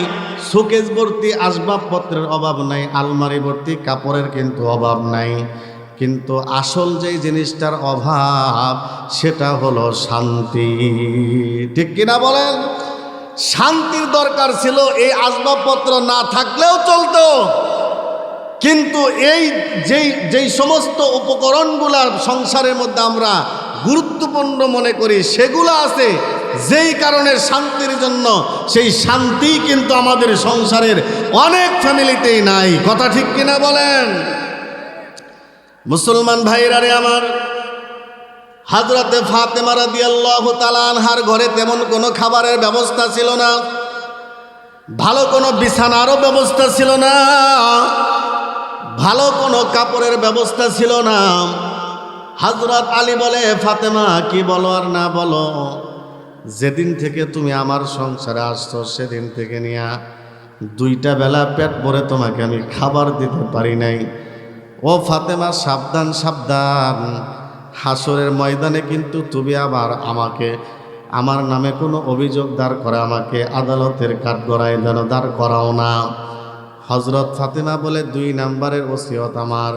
শোকেস ভর্তি আসবাবপত্রের অভাব নাই, আলমারি ভর্তি কাপড়ের কিন্তু অভাব নাই। কিন্তু আসল যেই জিনিসটার অভাব সেটা হলো শান্তি। ঠিক কিনা বলেন? শান্তির দরকার ছিল। এই আসবাবপত্র না থাকলেও চলতো, কিন্তু এই যেই সমস্ত উপকরণগুলার সংসারের মধ্যে আমরা গুরুত্বপূর্ণ মনে করি সেগুলো আছে, যেই কারণে শান্তির জন্য, সেই শান্তি কিন্তু আমাদের সংসারের অনেক ফ্যামিলিতেই নাই। কথা ঠিক কিনা বলেন? মুসলমান ভাইরা রে আমার, হযরতে ফাতেমা রাদিয়াল্লাহু তাআলা আনহার ঘরে তেমন কোনো খাবারের ব্যবস্থা ছিল না, ভালো কোনো বিছানারও ব্যবস্থা ছিল না, ভালো কোনো কাপড়ের ব্যবস্থা ছিল না। হযরত আলী বলে, ফাতেমা কি বলো আর না বলো, যেদিন থেকে তুমি আমার সংসারে আসছো সেদিন থেকে নিয়ে 2টা বেলা পেট ভরে তোমাকে আমি খাবার দিতে পারি নাই। ও ফাতেমা, সাবধান সাবধান, হাসরের ময়দানে কিন্তু তুমি আবার আমার নামে কোনো অভিযোগ দাঁড় করে আমাকে আদালতের কাঠগড়ায় যেন দাঁড় করাও না। হযরত ফাতেমা বলে, 2 নম্বরের ওসিয়ত আমার,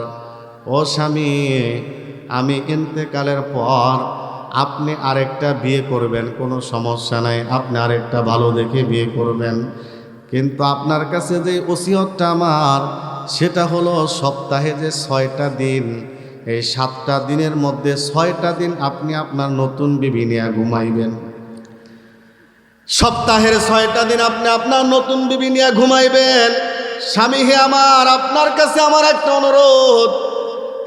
ও স্বামী, আমি ইন্তেকালের পর আপনি আরেকটা বিয়ে করবেন, কোনো সমস্যা নাই, আপনি আরেকটা ভালো দেখে বিয়ে করবেন। কিন্তু আপনার কাছে যে ওসিয়তটা আমার, সেটা হলো সপ্তাহে যে 6টা দিন, এই 7টা দিনের মধ্যে 6টা দিন আপনি আপনার নতুন বিবি নিয়ে ঘুমাইবেন। সপ্তাহের 6টা দিন আপনি আপনার নতুন বিবি নিয়ে ঘুমাইবেন। স্বামী হে আমার, আপনার কাছে আমার একটা অনুরোধ,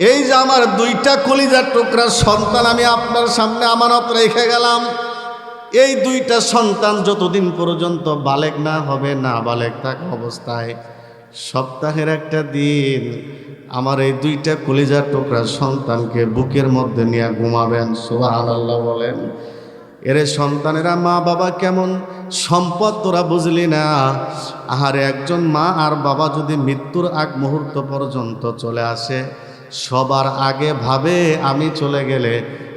এই যে আমার 2টা কলিজার টুকরা সন্তান আমি আপনার সামনে আমানত রেখে গেলাম, এই 2টা সন্তান যতদিন পর্যন্ত বালেগ না হবে, না বালেগ থাকা অবস্থায় সপ্তাহের একটা দিন আমার এই 2টা কলিজার টুকরা সন্তানকে বুকের মধ্যে নিয়ে ঘুমাবেন। সুবহানাল্লাহ বলেন। এরে সন্তানেরা, মা বাবা কেমন সম্পদ তোরা বুঝলি না। আহারে, একজন মা আর বাবা যদি মৃত্যুর আগ মুহূর্ত পর্যন্ত চলে আসে, সবার আগে ভাবে আমি চলে গেলে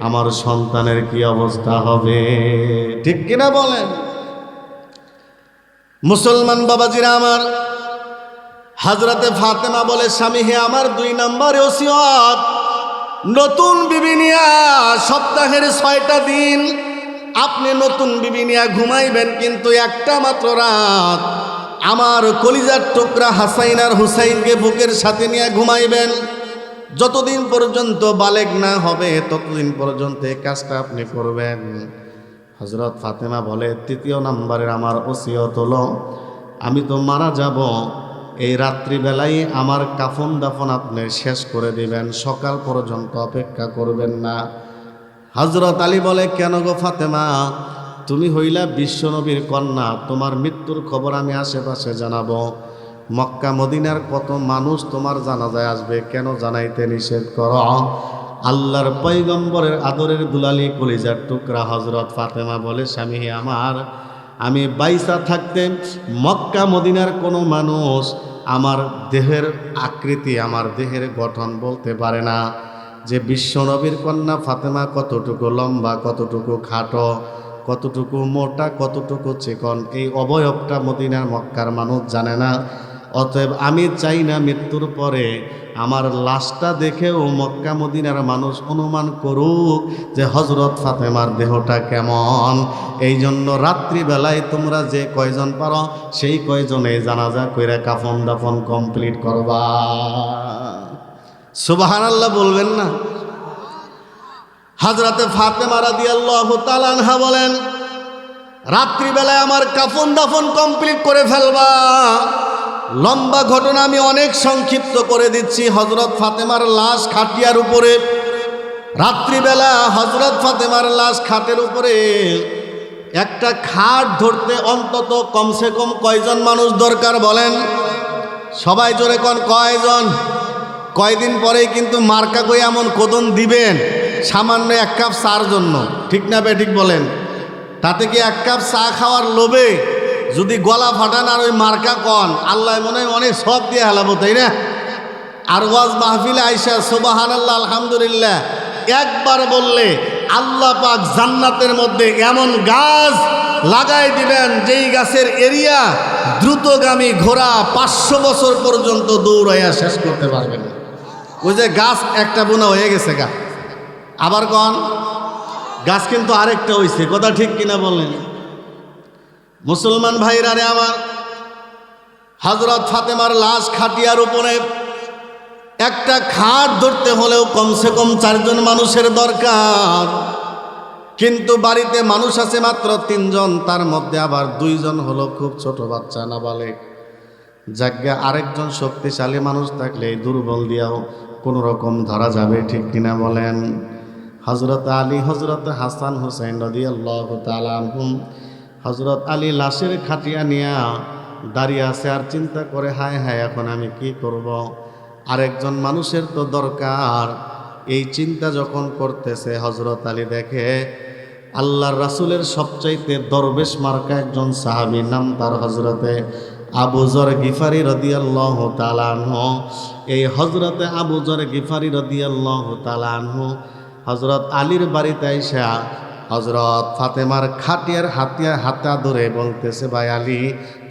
আমার সন্তানের কি অবস্থা হবে। ঠিক কিনা বলেন? মুসলমান বাবাজিরা আমার, হযরতে ফাতেমা বলে, স্বামী হে আমার, 2 নম্বরে ওসিয়ত, নতুন বিবি নিয়া সপ্তাহের 6টা দিন আপনি নতুন বিবি নিয়া ঘুমাইবেন, কিন্তু একটা মাত্র রাত আমার কলিজার টুকরা হাসাইন আর হুসাইনকে বুকের সাথে নিয়ে ঘুমাইবেন। যতদিন পর্যন্ত বালেগ না হবে ততদিন পর্যন্ত এই কাজটা আপনি করবেন। হযরত ফাতেমা বলে, 3য় নম্বরের আমার ওসিয়ত হলো, আমি তো মারা যাব, এই রাত্রিবেলায় আমার কাফন দাফন আপনি শেষ করে দিবেন, সকাল পর্যন্ত অপেক্ষা করবেন না। হযরত আলী বলে, কেন গো ফাতেমা, তুমি হইলা বিশ্বনবীর কন্যা, তোমার মৃত্যুর খবর আমি আশেপাশে জানাবো। মক্কা মদিনার কত মানুষ তোমার জানাজায় আসবে, কেন জানাইতে নিষেধ করো? আল্লাহর পয়গম্বরের আদরের দুলালি কলিজার টুকরা হযরত ফাতেমা বলে, স্বামী আমার, আমি বাইসা থাকতে মক্কা মদিনার কোনো মানুষ আমার দেহের আকৃতি, আমার দেহের গঠন বলতে পারে না যে বিশ্বনবীর কন্যা ফাতেমা কতটুকু লম্বা, কতটুকু খাটো, কতটুকু মোটা, কতটুকু চিকন, এই অবয়বটা মদিনার মক্কার মানুষ জানে না। অতএব আমি চাই না মৃত্যুর পরে আমার লাশটা দেখেও মক্কা মদিনার মানুষ অনুমান করুক যে হযরত ফাতেমার দেহটা কেমন। এই জন্য রাত্রিবেলায় তোমরা যে কয়জন পারো সেই কয়জনে জানাজা কইরা কাফন দাফন কমপ্লিট করবা। সুবহানাল্লাহ বলবেন না? হযরতে ফাতেমা রাদিয়াল্লাহু তাআলা আনহা বলেন, রাত্রিবেলায় আমার কাফন দাফন কমপ্লিট করে ফেলবা। লম্বা ঘটনা আমি অনেক সংক্ষিপ্ত করে দিচ্ছি। হযরত ফাতেমার লাশ খাটিয়ার উপরে, রাত্রিবেলা হযরত ফাতেমার লাশ খাটের উপরে। একটা খাট ধরতে অন্তত কমসে কম কয়জন মানুষ দরকার বলেন? সবাই জোরে কোন কয়জন? কয়দিন পরেই কিন্তু মার্কা কই এমন কোদন দিবেন সামান্য এক কাপ চার জন্য, ঠিক না বে ঠিক বলেন? তাতে কি এক কাপ চা খাওয়ার লোভে যদি গলা ফাটান আর ওই মার্কা কন, আল্লাহ মনে হয় অনেক সব দিয়ে হালাবো, তাই না? আর ওয়াজ মাহফিলে আইসা সুবহানাল্লাহ আলহামদুলিল্লাহ একবার বললে আল্লাহ পাক জান্নাতের মধ্যে এমন গাছ লাগাই দিবেন যেই গাছের এরিয়া দ্রুতগামী ঘোড়া 500 বছর পর্যন্ত দৌড়াইয়া শেষ করতে পারবেন। ওই যে গাছ একটা বোনা হয়ে গেছে গা, আবার কন গাছ কিন্তু আরেকটা হইছে, কথা ঠিক কিনা বললেন? মুসলমান ভাইরা রে আমার, হযরত ফাতেমার লাশ খাটিয়ার উপরে। একটা খাট ধরতে হলেও কমসে কম 4 জন মানুষের দরকার, কিন্তু বাড়িতে মানুষ আছে মাত্র 3 জন, তার মধ্যে আবার 2 জন হলো খুব ছোট বাচ্চা নাবালেগ। যাজ্ঞা আরেকজন শক্তিশালী মানুষ থাকলে দুর্বল দিয়াও কোনো রকম ধরা যাবে, ঠিক কিনা বলেন? হযরত আলী, হযরত হাসান হুসাইন রাদিয়াল্লাহু তাআলা আনহুম, হযরত আলী লাশের খাটিয়া নিয়া দাঁড়িয়ে আছে আর চিন্তা করে, হায় হায় এখন আমি কি করব, আরেকজন মানুষের তো দরকার। এই চিন্তা যখন করতেছে হযরত আলী দেখে আল্লাহর রাসূলের সবচাইতে দরবেশ মার্কা একজন সাহাবী, নাম তার হযরতে আবু যর গিফারি রাদিয়াল্লাহু তাআলা আনহু। এই হযরতে আবু যর গিফারি রাদিয়াল্লাহু তাআলা আনহু হযরত আলীর বাড়িতে আইসা হযরত ফাতেমার খাটিয়ার হাতা ধরে বলতেছে, ভাই আলী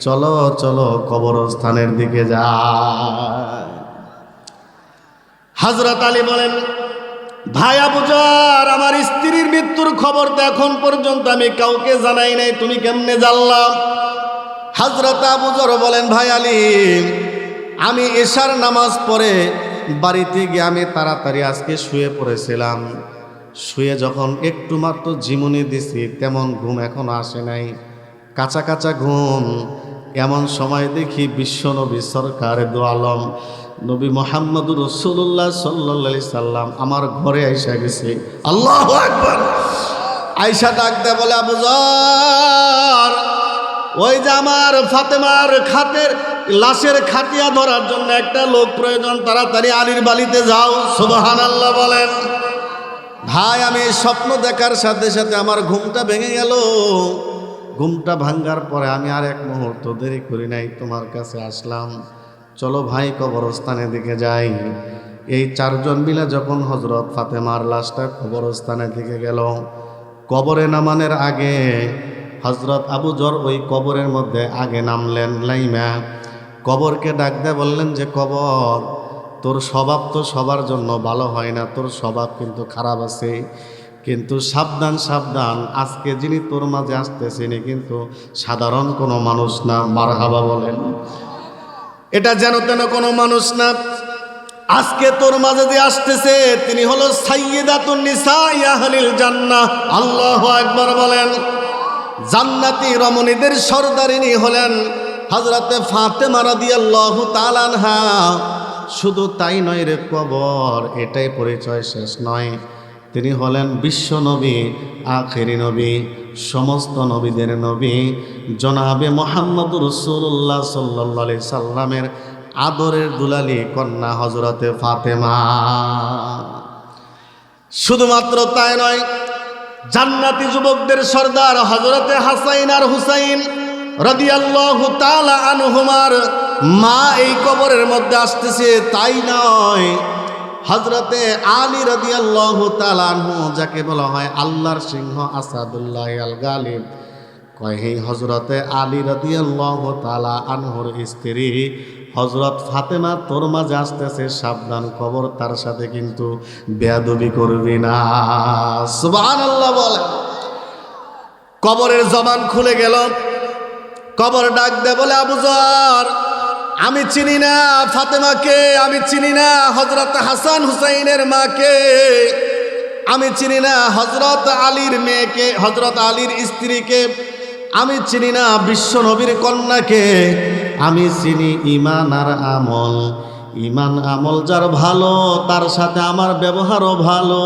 চলো চলো কবরস্থানের দিকে যায়। হযরত আলী বলেন, ভাই আবু যর, আমার স্ত্রীর মৃত্যুর খবর তো এখন পর্যন্ত আমি কাউকে জানাই নাই, তুমি কেমনে জানলা? হযরত আবু যর বলেন, ভাই আলী, আমি এশার নামাজ পড়ে বাড়িতে গিয়ে আমি তাড়াতাড়ি আজকে শুয়ে পড়েছিলাম। শুয়ে যখন একটু মাত্র ঝিমুনি দিছি, তেমন ঘুম এখনো আসে নাই, কাঁচা কাঁচা ঘুম। এমন সময় দেখি বিশ্বনবী সরকার দু আলম নবী মুহাম্মদুর রাসূলুল্লাহ সাল্লাল্লাহু আলাইহি সাল্লাম আমার ঘরে আইসা গেছে। আল্লাহু আকবার! আয়েশা ডাক দেয় বলে, আবু যর, ওই যে আমার ফাতেমার খাটের লাশের খাটিয়া ধরার জন্য একটা লোক প্রয়োজন, তাড়াতাড়ি আলীর বাড়িতে যাও। সুবহানাল্লাহ বলেন। ভাই, আমি স্বপ্ন দেখার সাথে সাথে আমার ঘুমটা ভেঙে গেল। ঘুমটা ভাঙ্গার পরে আমি আর এক মুহূর্ত দেরি করি নাই, তোমার কাছে আসলাম। চলো ভাই কবরস্থানের দিকে যাই। এই 4 জন মিলে যখন হযরত ফাতেমার লাশটা কবরস্থানের দিকে গেল, কবরে নামানোর আগে হযরত আবু যর ওই কবরের মধ্যে আগে নামলেন। লাইমা কবরকে ডাক দিয়ে বললেন যে, কবর, তোর স্বভাব তো সবার জন্য ভালো হয় না, তোর স্বভাব কিন্তু খারাপ আছে, কিন্তু সাবধান সাবধান, আজকে যিনি তোর মাঝে আসতেছেন কিন্তু সাধারণ কোনো মানুষ না। মারহাবা বলেন। এটা যেন তেন কোনো মানুষ না। আজকে তোর মাঝে যে আসতেছে তিনি হলো সাইয়্যিদাতুন নিসাই আহলিল জান্নাহ। আল্লাহু আকবার বলেন। জান্নাতি রমণীদের সরদারিনী হলেন হযরতে ফাতেমা রাদিয়াল্লাহু তাআলা আনহা। শুধু তাই নয় রে কবর, এটাই পরিচয় শেষ নয়, তিনি হলেন বিশ্ব নবী, আখেরি নবী, সমস্ত নবীদের নবী, জনাবে মুহাম্মদুর রাসূলুল্লাহ সাল্লাল্লাহু আলাইহি সাল্লামের আদরের দুলালি কন্যা হযরতে ফাতেমা। শুধুমাত্র তাই নয়, জান্নাতি যুবকদের সর্দার হযরতে হাসাইন আর হুসাইন রাদিয়াল্লাহু তাআলা আনহুমার মা এই কবরের মধ্যে আসতেছে তাই নয়, হযরতে আলী রাদিয়াল্লাহু তাআলা আনহু, যাকে বলা হয় আল্লাহর সিংহ আসাদুল্লাহ আল গালিব, কয় হে হযরতে আলী রাদিয়াল্লাহু তাআলা আনহুর স্ত্রী হযরত ফাতেমা, তোর মাঝে আসতেছে, সাবধান, কবর তার সাথে কিন্তু বেয়াদবি করবি না। সুবহানাল্লাহ বলে। কবরের জবান খুলে গেল, কবর ডাক দে বলে, আবু যর, আমি চিনি না ফাতেমাকে, আমি চিনি না হযরত হাসান হুসাইনের মাকে, আমি চিনি না হযরত আলীর মেয়েকে, হযরত আলীর স্ত্রীকে, আমি চিনি না বিশ্ব নবীর কন্যাকে, আমি চিনি ঈমান আর আমল। ঈমান আমল যার ভালো তার সাথে আমার ব্যবহারও ভালো,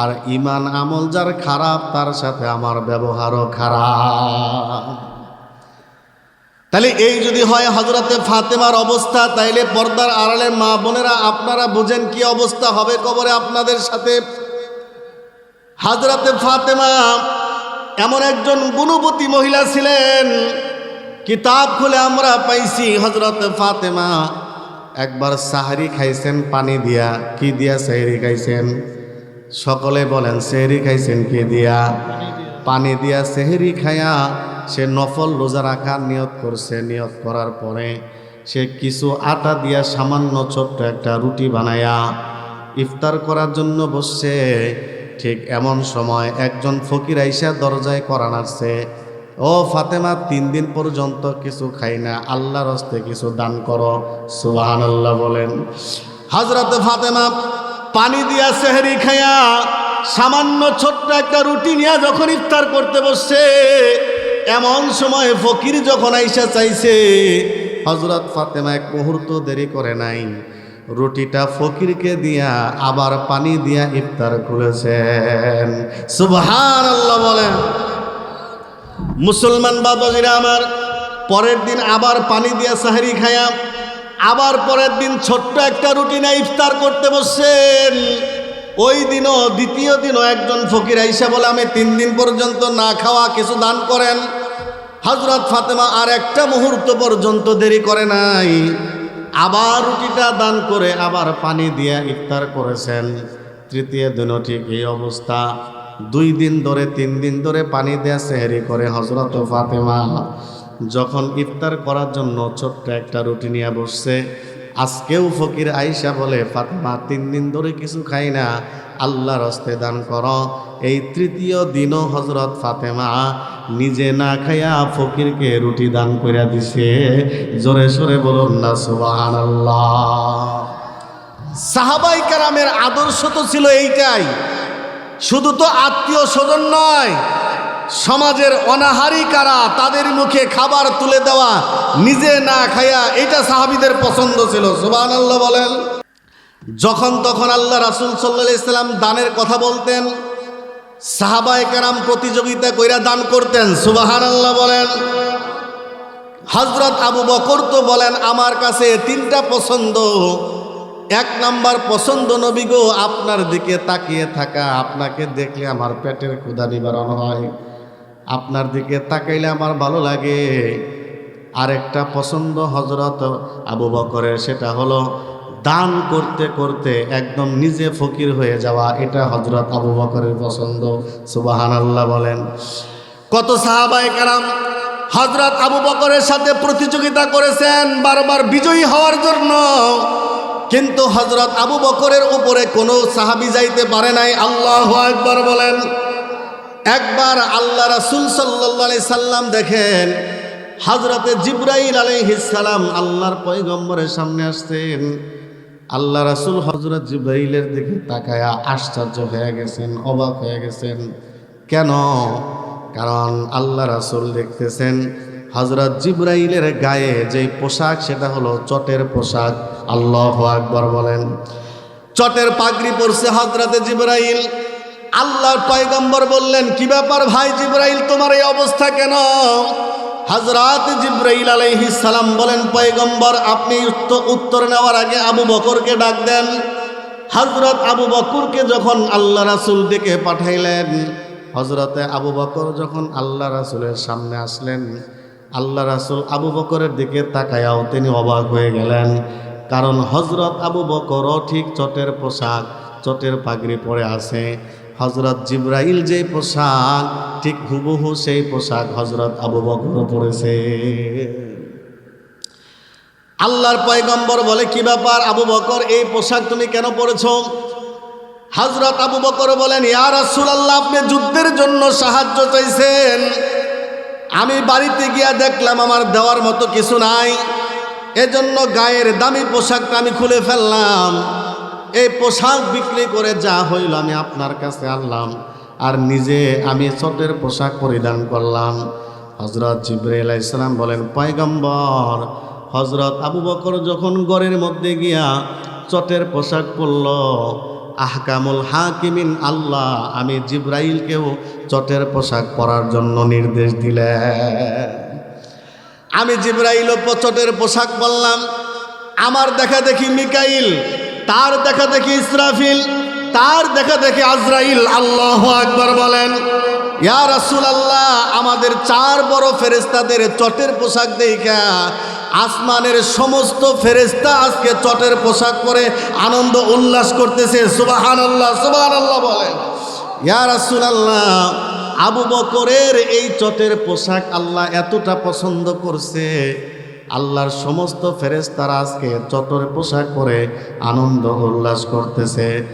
আর ঈমান আমল যার খারাপ তার সাথে আমার ব্যবহারও খারাপ। তাহলে এই যদি হয় হযরতে ফাতেমার অবস্থা, তাইলে পর্দার আড়ালের মা বোনেরা আপনারা বুঝেন কি অবস্থা হবে কবরে আপনাদের সাথে। হযরতে ফাতেমা এমন একজন গুণবতী মহিলা ছিলেন, কিতাব খুলে আমরা পাইছি হযরতে ফাতেমা একবার সাহরি খাইছেন পানি দিয়া। কি দিয়া সাহরি খাইছেন? সকলে বলেন, সেহরি খাইছেন কি দিয়া? পানি দিয়া সেহরি খায়া সে নফল রোজা রাখার নিয়ত করছে। নিয়ত করার পরে সে কিছু আটা দিয়া সামান্য ছোট্ট একটা রুটি বানায়া ইফতার করার জন্য বসছে। ঠিক এমন সময় একজন ফকির আইসা দরজায় করা নাড়ছে, ও ফাতেমা, 3 দিন পর্যন্ত কিছু খাই না, আল্লাহর হস্তে কিছু দান করো। সুবহানাল্লাহ বলেন। হযরতে ফাতেমা পানি দিয়া সেহরি খায়া সামান্য ছোট্ট একটা রুটি নিয়ে যখন ইফতার করতে বসছে, এমন সময় ফকির যখন আইসা চাইছে, হযরত ফাতেমা এক মুহূর্ত দেরি করে নাই, রুটিটা ফকিরকে দিয়া আবার পানি দিয়া ইফতার করেছেন। সুবহানাল্লাহ বলেন। মুসলমান বাবাজিরা আমার, পরের দিন আবার পানি দিয়া সাহরি খায়া আবার পরের দিন ছোট্ট একটা রুটি নিয়ে ইফতার করতে বসছেন। ওই দিনও দ্বিতীয় দিনও একজন ফকির আইসা বলে, আমি 3 দিন পর্যন্ত না খাওয়া, কিছু দান করেন। হযরত ফাতেমা আর একটা মুহূর্ত পর্যন্ত দেরি করে নাই, আবার রুটিটা দান করে আবার পানি দিয়ে ইফতার করেছেন। তৃতীয় দিনও ঠিক এই অবস্থা। 2 দিন ধরে 3 দিন ধরে পানি দেয়া সেহরি করে হযরত ফাতেমা যখন ইফতার করার জন্য ছোট্ট একটা রুটি নিয়ে বসছে, আজকেও ফকির আইসা বলে, ফাতেমা 3 দিন ধরে কিছু খাই না, আল্লাহর হস্তে দান করো। এই তৃতীয় দিনও হযরত ফাতেমা নিজে না খাইয়া ফকিরকে রুটি দান কইরা দিছে। জোরে সোরে বলুন না সুবহানাল্লাহ। সাহাবায়ে কেরামের আদর্শ তো ছিল এইটাই। শুধু তো আত্মীয় স্বজন নয়, সমাজের অনাহারী কারা তাদের মুখে খাবার তুলে দেওয়া, নিজে না খাইয়া, এটা সাহাবীদের পছন্দ ছিল। সুবহানাল্লাহ বলেন। যখন তখন আল্লাহ রাসূল সাল্লাল্লাহু আলাইহি সাল্লাম দানের কথা বলতেন, সাহাবায়ে কেরাম প্রতিযোগিতা কইরা দান করতেন। সুবহানাল্লাহ বলেন। হযরত আবু বকর তো বলেন, আমার কাছে 3টা পছন্দ। 1 নাম্বার পছন্দ, নবী গো, আপনার দিকে তাকিয়ে থাকা, আপনাকে দেখলে আমার পেটের ক্ষুধা নিবারণ হয়, আপনার দিকে তাকাইলে আমার ভালো লাগে। আরেকটা পছন্দ হযরত আবু বকরের, সেটা হলো দান করতে করতে একদম নিজে ফকির হয়ে যাওয়া, এটা হযরত আবু বকরের পছন্দ। সুবহানাল্লাহ বলেন। কত সাহাবায়ে কেরাম হযরত আবু বকরের সাথে প্রতিযোগিতা করেছেন বারবার বিজয়ী হওয়ার জন্য, কিন্তু হযরত আবু বকরের উপরে কোনো সাহাবী যাইতে পারে নাই। আল্লাহু আকবার বলেন। একবার আল্লাহ রাসূল সাল্লাল্লাহু আলাইহি সাল্লাম দেখেন, হযরতে জিবরাইল আলাইহিস সালাম আল্লাহর পয়গম্বরের সামনে আসছেন। আল্লাহ রাসূল হযরত জিবরাইলের দিকে তাকায়া আশ্চর্য হয়ে গেছেন, অবাক হয়ে গেছেন। কেন? কারণ আল্লাহ রাসূল দেখতেছেন হযরত জিবরাইলের গায়ে যেই পোশাক সেটা হলো চটের পোশাক। আল্লাহু আকবার বলেন। চটের পাগড়ি পরছে হযরতে জিবরাইল। আল্লাহর পয়গম্বর বললেন, কি ব্যাপার ভাই জিবরাইল, তোমার এই অবস্থা কেন? হযরত জিবরাইল আলাইহিস সালাম বলেন, পয়গম্বর আপনি উত্তর নেওয়ার আগে আবু বকরকে ডাক দেন। হযরত আবু বকরকে যখন আল্লাহ রাসূল ডেকে পাঠাইলেন, হযরতে আবু বকর যখন আল্লাহ রাসূলের সামনে আসলেন, আল্লাহ রাসূল আবু বকরের দিকে তাকায়াও তিনি অবাক হয়ে গেলেন। কারণ হযরত আবু বকরও ঠিক চটের পোশাক, চটের পাগড়ি পরে আছে। হযরত জিবরাইল যে পোশাক ঠিক হুবহু সেই পোশাক হযরত আবু বকর পরেছে। আল্লাহর পয়গম্বর বলে, কি ব্যাপার আবু বকর, এই পোশাক তুমি কেন পরেছো? হযরত আবু বকর বলেন, ইয়া রাসূলুল্লাহ, আপনি যুদ্ধের জন্য সাহায্য চাইছেন, আমি বাড়িতে গিয়া দেখলাম আমার দেওয়ার মতো কিছু নাই, এজন্য গায়ের দামি পোশাকটা আমি খুলে ফেললাম। এই পোশাক বিক্রি করে যা হইল আমি আপনার কাছে আনলাম, আর নিজে আমি চটের পোশাক পরিধান করলাম। হযরত জিবরাইল আলাইহিস সালাম বলেন, পয়গম্বর, হযরত আবু বকর যখন ঘরের মধ্যে গিয়া চটের পোশাক পরল, আহকামুল হাকিমিন আল্লাহ আমি জিবরাইলকেও চটের পোশাক পরার জন্য নির্দেশ দিলেন। আমি জিবরাইলও চটের পোশাক পরলাম। আমার দেখা দেখি মিকাইল, তার দেখা দেখি ইসরাফিল, তার দেখা দেখি আজরাইল। আল্লাহু আকবার বলেন। ইয়া রাসূলুল্লাহ, আমাদের চার বড় ফেরেশতাদের চটের পোশাক দেখা আসমানের সমস্ত ফেরেশতা আজকে চটের পোশাক পরে আনন্দ উল্লাস করতেছে। সুবহানাল্লাহ, সুবহানাল্লাহ বলেন। ইয়া রাসূলুল্লাহ, আবু বকরের এই চটের পোশাক আল্লাহ এতটা পছন্দ করছে, আল্লাহর সমস্ত ফেরেশতারা আজকে চটের পোশাক পরে আনন্দ উল্লাস করতেছে।